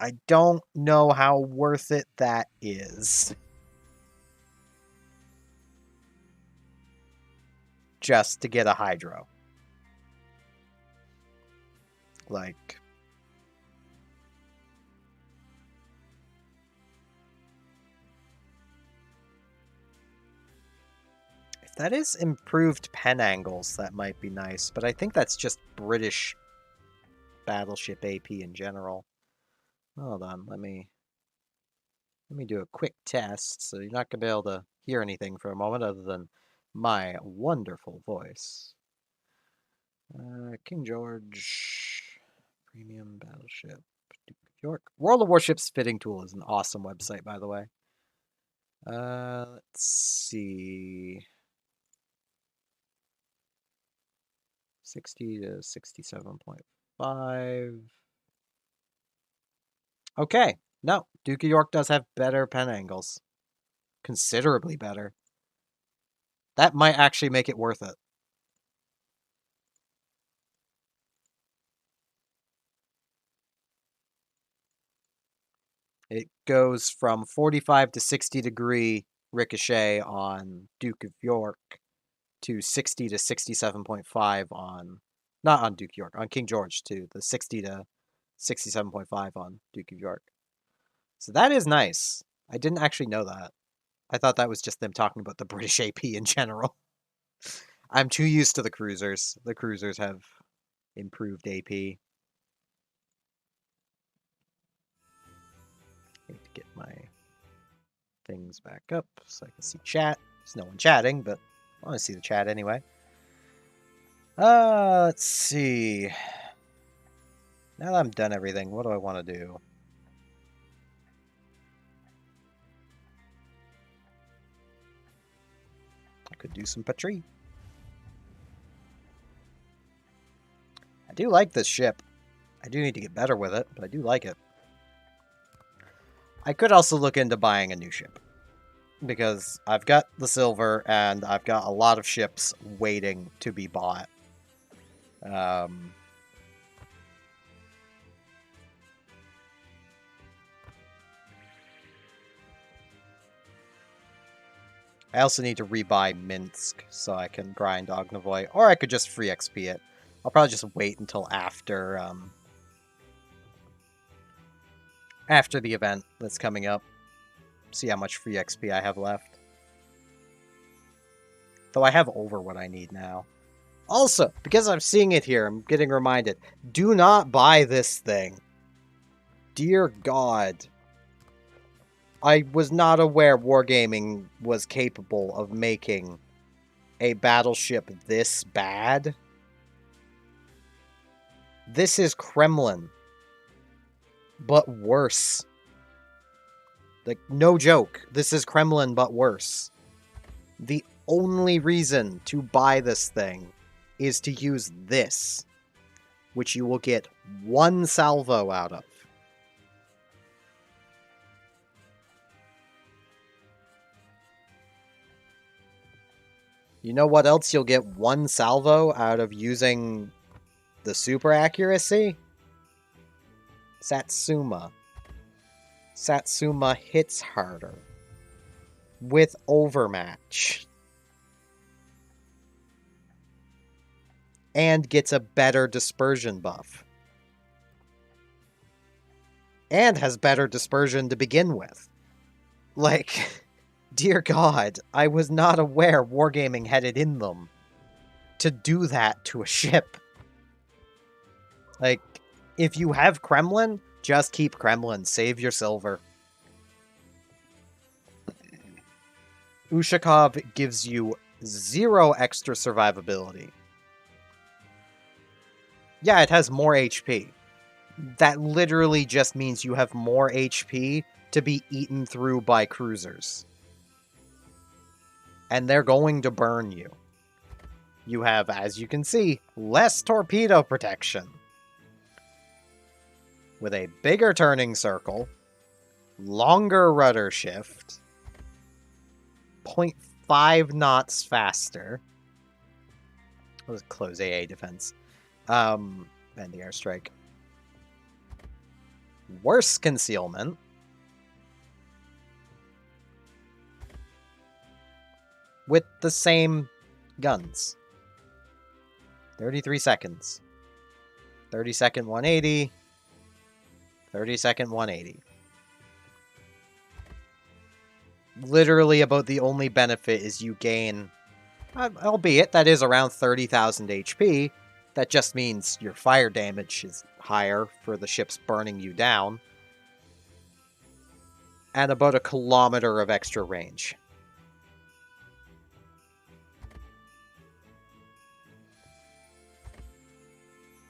[SPEAKER 1] I don't know how worth it that is. Just to get a Hydro. Like... if that is improved pen angles, that might be nice, but I think that's just British battleship AP in general. Hold on, let me do a quick test, so you're not going to be able to hear anything for a moment other than my wonderful voice. King George, Premium Battleship, Duke of York. World of Warships Fitting Tool is an awesome website, by the way. Let's see. 60 to 67.5. Okay. No, Duke of York does have better pen angles. Considerably better. That might actually make it worth it. It goes from 45 to 60 degree ricochet on Duke of York to 60 to 67.5 on, not on Duke of York, on King George to the 60 to 67.5 on Duke of York. So that is nice. I didn't actually know that. I thought that was just them talking about the British AP in general. I'm too used to the cruisers. The cruisers have improved AP. Need to get my things back up so I can see chat. There's no one chatting, but I want to see the chat anyway. Let's see. Now that I'm done everything, what do I want to do? I could do some patrie. I do like this ship. I do need to get better with it, but I do like it. I could also look into buying a new ship, because I've got the silver and I've got a lot of ships waiting to be bought. I also need to rebuy Minsk so I can grind Ognivoy, or I could just free XP it. I'll probably just wait until after the event that's coming up. See how much free XP I have left. Though I have over what I need now. Also, because I'm seeing it here, I'm getting reminded. Do not buy this thing. Dear God. I was not aware Wargaming was capable of making a battleship this bad. This is Kremlin. But worse. Like, no joke. This is Kremlin, but worse. The only reason to buy this thing is to use this, which you will get one salvo out of. You know what else you'll get one salvo out of using the super accuracy? Satsuma. Satsuma hits harder. With overmatch. And gets a better dispersion buff. And has better dispersion to begin with. Like, dear God, I was not aware Wargaming had it in them to do that to a ship. Like, if you have Kremlin, just keep Kremlin. Save your silver. Ushakov gives you 0 extra survivability. Yeah, it has more HP. That literally just means you have more HP to be eaten through by cruisers. And they're going to burn you. You have, as you can see, less torpedo protection. With a bigger turning circle, longer rudder shift, 0.5 knots faster. Let's close AA defense. And the airstrike. Worse concealment. With the same guns. 33 seconds. 30-second 180. 30-second 180. Literally about the only benefit is you gain, albeit that is around 30,000 HP, that just means your fire damage is higher for the ships burning you down, and about 1 kilometer of extra range.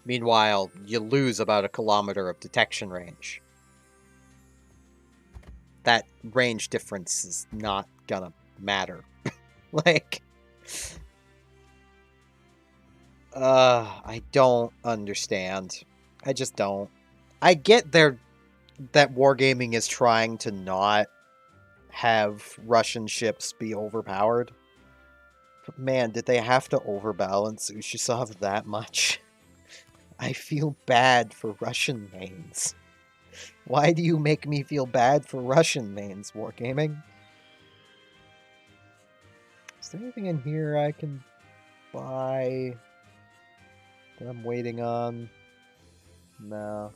[SPEAKER 1] Meanwhile, you lose about 1 kilometer of detection range. That range difference is not gonna matter. Like, I don't understand. I just don't. I get that Wargaming is trying to not have Russian ships be overpowered. But man, did they have to overbalance Ushusov that much? I feel bad for Russian mains. Why do you make me feel bad for Russian mains, Wargaming? Is there anything in here I can buy that I'm waiting on? No.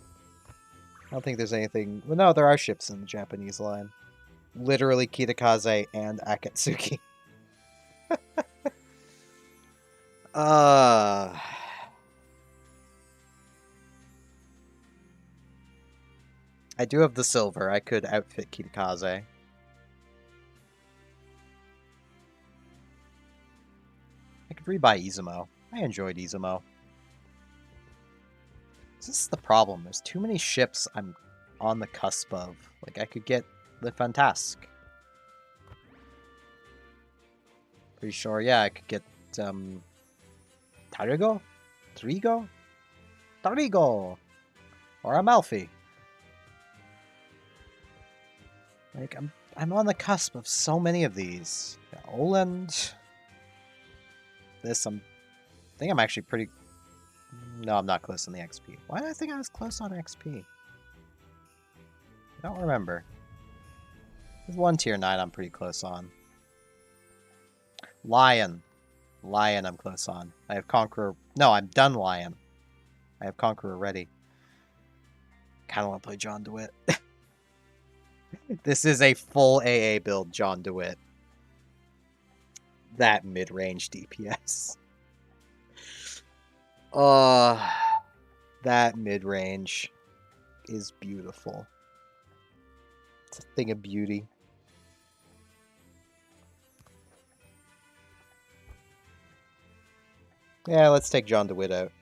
[SPEAKER 1] I don't think there's anything... Well, no, there are ships in the Japanese line. Literally Kitakaze and Akatsuki. uh... I do have the silver. I could outfit Kitakaze. I could rebuy Izumo. I enjoyed Izumo. This is the problem. There's too many ships I'm on the cusp of. Like, I could get the Fantasque. Pretty sure, yeah, I could get, Tarigo? Trigo? Tarigo! Or Amalfi. Like, I'm on the cusp of so many of these. Yeah, Oland. This, I think I'm actually pretty... No, I'm not close on the XP. Why did I think I was close on XP? I don't remember. There's one tier 9 I'm pretty close on. Lion. Lion I'm close on. I have Conqueror... No, I'm done Lion. I have Conqueror ready. Kind of want to play John DeWitt. This is a full AA build, John DeWitt. That mid-range DPS. That mid-range is beautiful. It's a thing of beauty. Yeah, let's take John DeWitt out.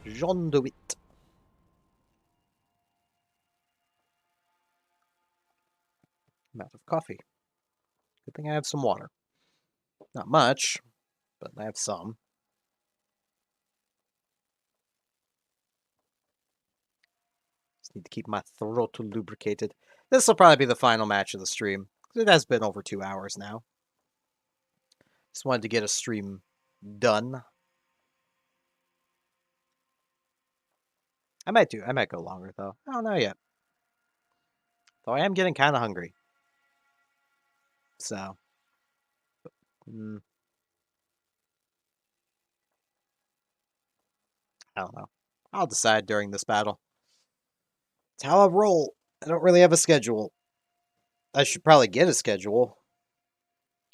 [SPEAKER 1] John DeWitt. I'm out of coffee. Good thing I have some water. Not much, but I have some. Just need to keep my throat lubricated. This will probably be the final match of the stream. It has been over 2 hours now. Just wanted to get a stream done. I might go longer though. I don't know yet. Though I am getting kind of hungry. So. I don't know. I'll decide during this battle. It's how I roll. I don't really have a schedule. I should probably get a schedule.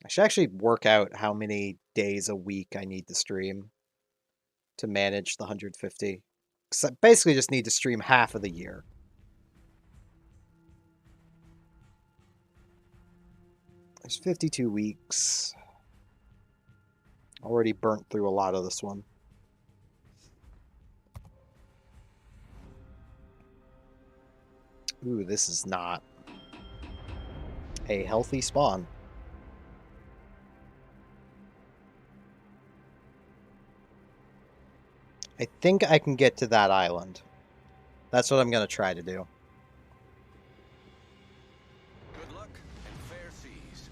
[SPEAKER 1] I should actually work out how many days a week I need to stream to manage the 150. Because I basically just need to stream half of the year. There's 52 weeks. Already burnt through a lot of this one. Ooh, this is not a healthy spawn. I think I can get to that island. That's what I'm going to try to do.
[SPEAKER 2] Good luck and fair seas.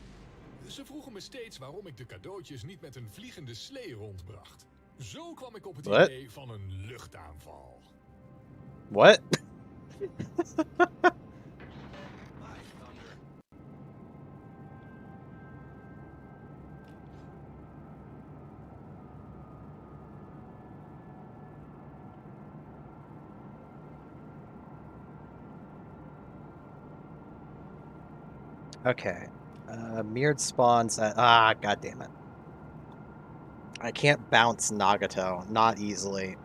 [SPEAKER 4] Ze vroegen me steeds waarom ik de cadeautjes niet met een vliegende slee rondbracht. Zo kwam ik op het idee van een luchtaanval.
[SPEAKER 1] What? Okay. Mirrored spawns at... Ah, god damn it. I can't bounce Nagato. Not easily.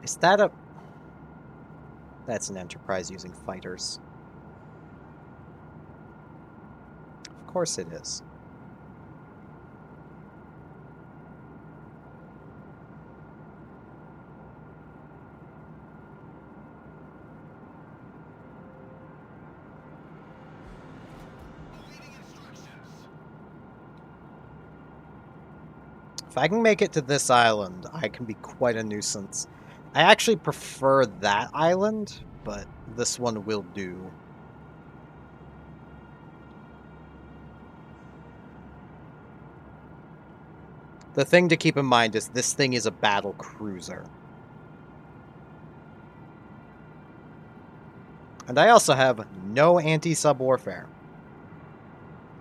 [SPEAKER 1] Is that a... That's an Enterprise using fighters. Of course it is. If I can make it to this island, I can be quite a nuisance. I actually prefer that island, but this one will do. The thing to keep in mind is this thing is a battle cruiser. And I also have no anti-sub warfare.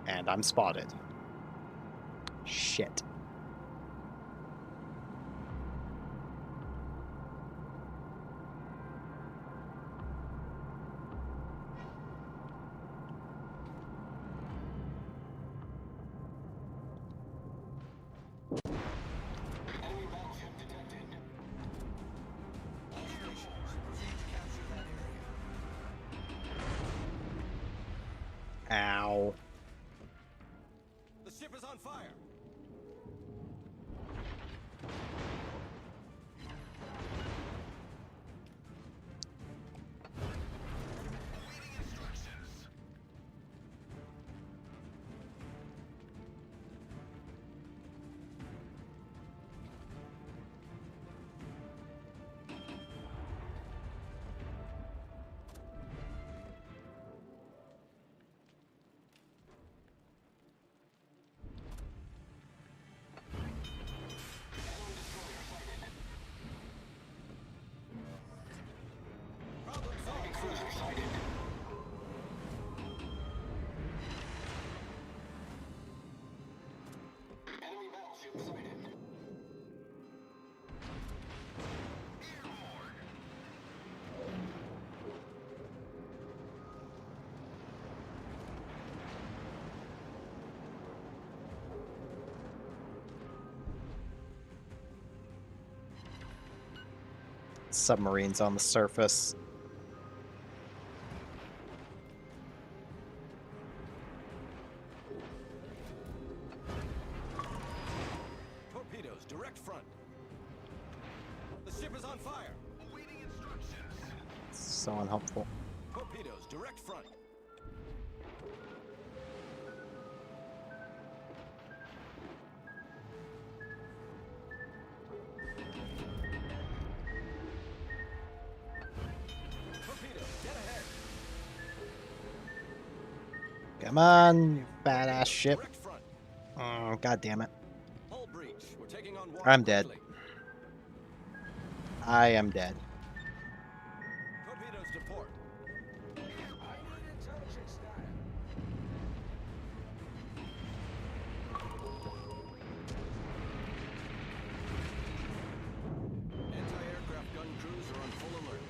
[SPEAKER 1] And I'm spotted. Shit.
[SPEAKER 2] Enemy battleship detected. All stations, proceed to capture that area.
[SPEAKER 1] Ow.
[SPEAKER 2] The ship is on fire. Awaiting instructions. Problem solved. Cruiser sighted. Enemy battleship sighted.
[SPEAKER 1] Submarines on the surface.
[SPEAKER 2] Torpedoes, direct front. The ship is on fire. Awaiting instructions.
[SPEAKER 1] So unhelpful.
[SPEAKER 2] Torpedoes, direct front. Torpedoes, dead ahead.
[SPEAKER 1] Come on, you badass ship.
[SPEAKER 2] Direct front.
[SPEAKER 1] God damn it.
[SPEAKER 2] Hull breach. We're taking on water
[SPEAKER 1] I'm dead.
[SPEAKER 2] quickly.
[SPEAKER 1] I am dead.
[SPEAKER 2] Torpedoes to port. Island intelligence data. Anti-aircraft gun crews are on full alert.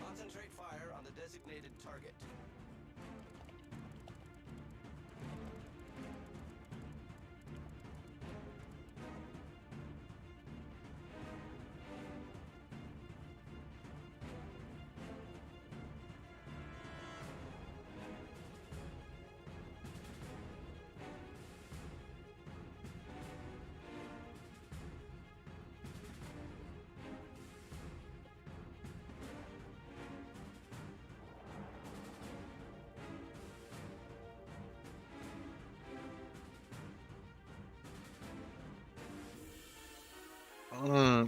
[SPEAKER 2] Concentrate fire on the designated target.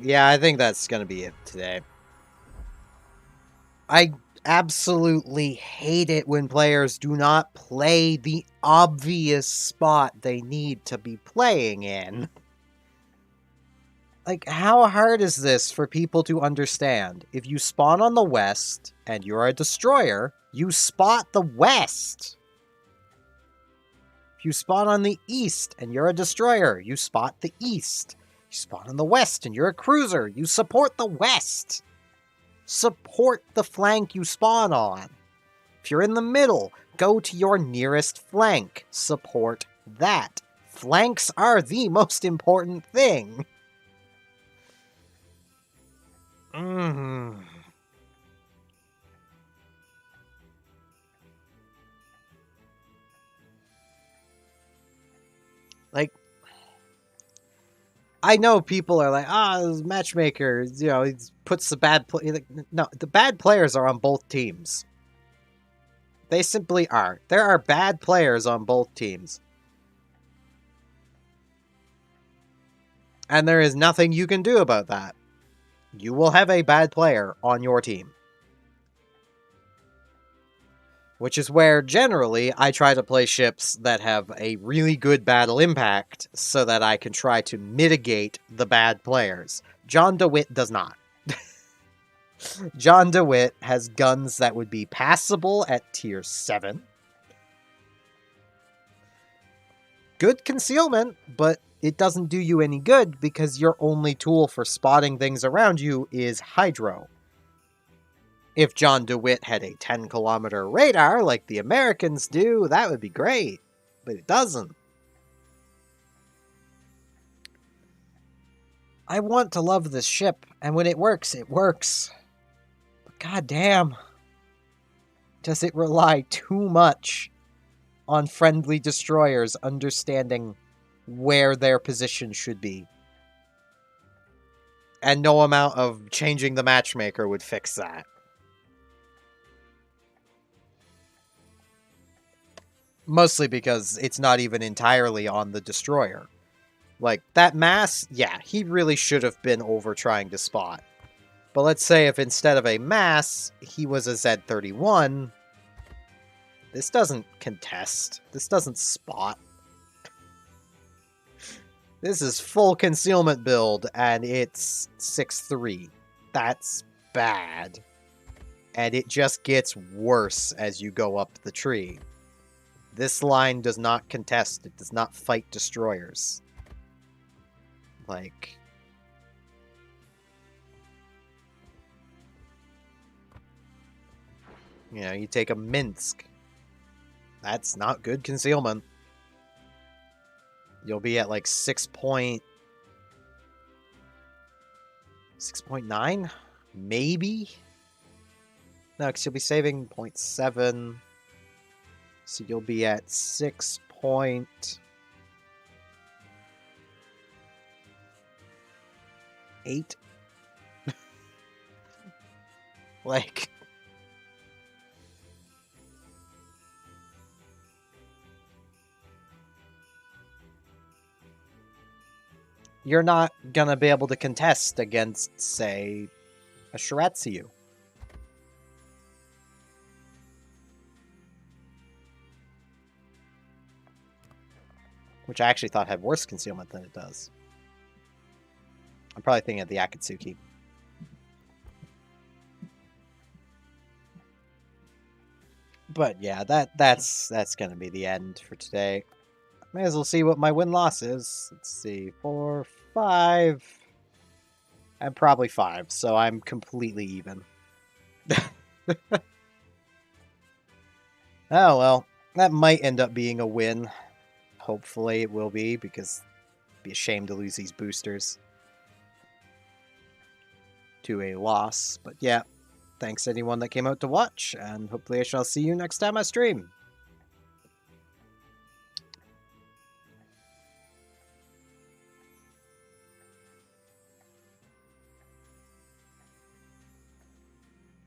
[SPEAKER 1] Yeah, I think that's gonna be it today. I absolutely hate it when players do not play the obvious spot they need to be playing in. Like, how hard is this for people to understand? If you spawn on the west and you're a destroyer, you spot the west. If you spawn on the east and you're a destroyer, you spot the east. You spawn on the west and you're a cruiser, you support the west. Support the flank you spawn on. If you're in the middle, go to your nearest flank. Support that. Flanks are the most important thing. I know people are like, this matchmaker, you know, he puts the bad play. Like, no, the bad players are on both teams. They simply are. There are bad players on both teams. And there is nothing you can do about that. You will have a bad player on your team. Which is where, generally, I try to play ships that have a really good battle impact so that I can try to mitigate the bad players. John DeWitt does not. John DeWitt has guns that would be passable at tier 7. Good concealment, but it doesn't do you any good because your only tool for spotting things around you is hydro. If John DeWitt had a 10-kilometer radar like the Americans do, that would be great. But it doesn't. I want to love this ship, and when it works, it works. But goddamn, does it rely too much on friendly destroyers understanding where their position should be. And no amount of changing the matchmaker would fix that. Mostly because it's not even entirely on the destroyer. Like, that mass, yeah, he really should have been over trying to spot. But let's say if instead of a mass, he was a Z31, this doesn't contest. This doesn't spot. This is full concealment build, and it's 6-3. That's bad. And it just gets worse as you go up the tree. This line does not contest. It does not fight destroyers. Like... You know, you take a Minsk. That's not good concealment. You'll be at like 6.9? Maybe? No, because you'll be saving 0.7. So you'll be at 6.8. Like... You're not gonna be able to contest against, say, a Shiratsu. Which I actually thought had worse concealment than it does. I'm probably thinking of the Akatsuki. But yeah, that's gonna be the end for today. May as well see what my win-loss is. Let's see, 4, 5, and probably 5, so I'm completely even. Oh well, that might end up being a win. Hopefully it will be, because it'd be a shame to lose these boosters to a loss. But yeah, thanks anyone that came out to watch, and hopefully I shall see you next time I stream.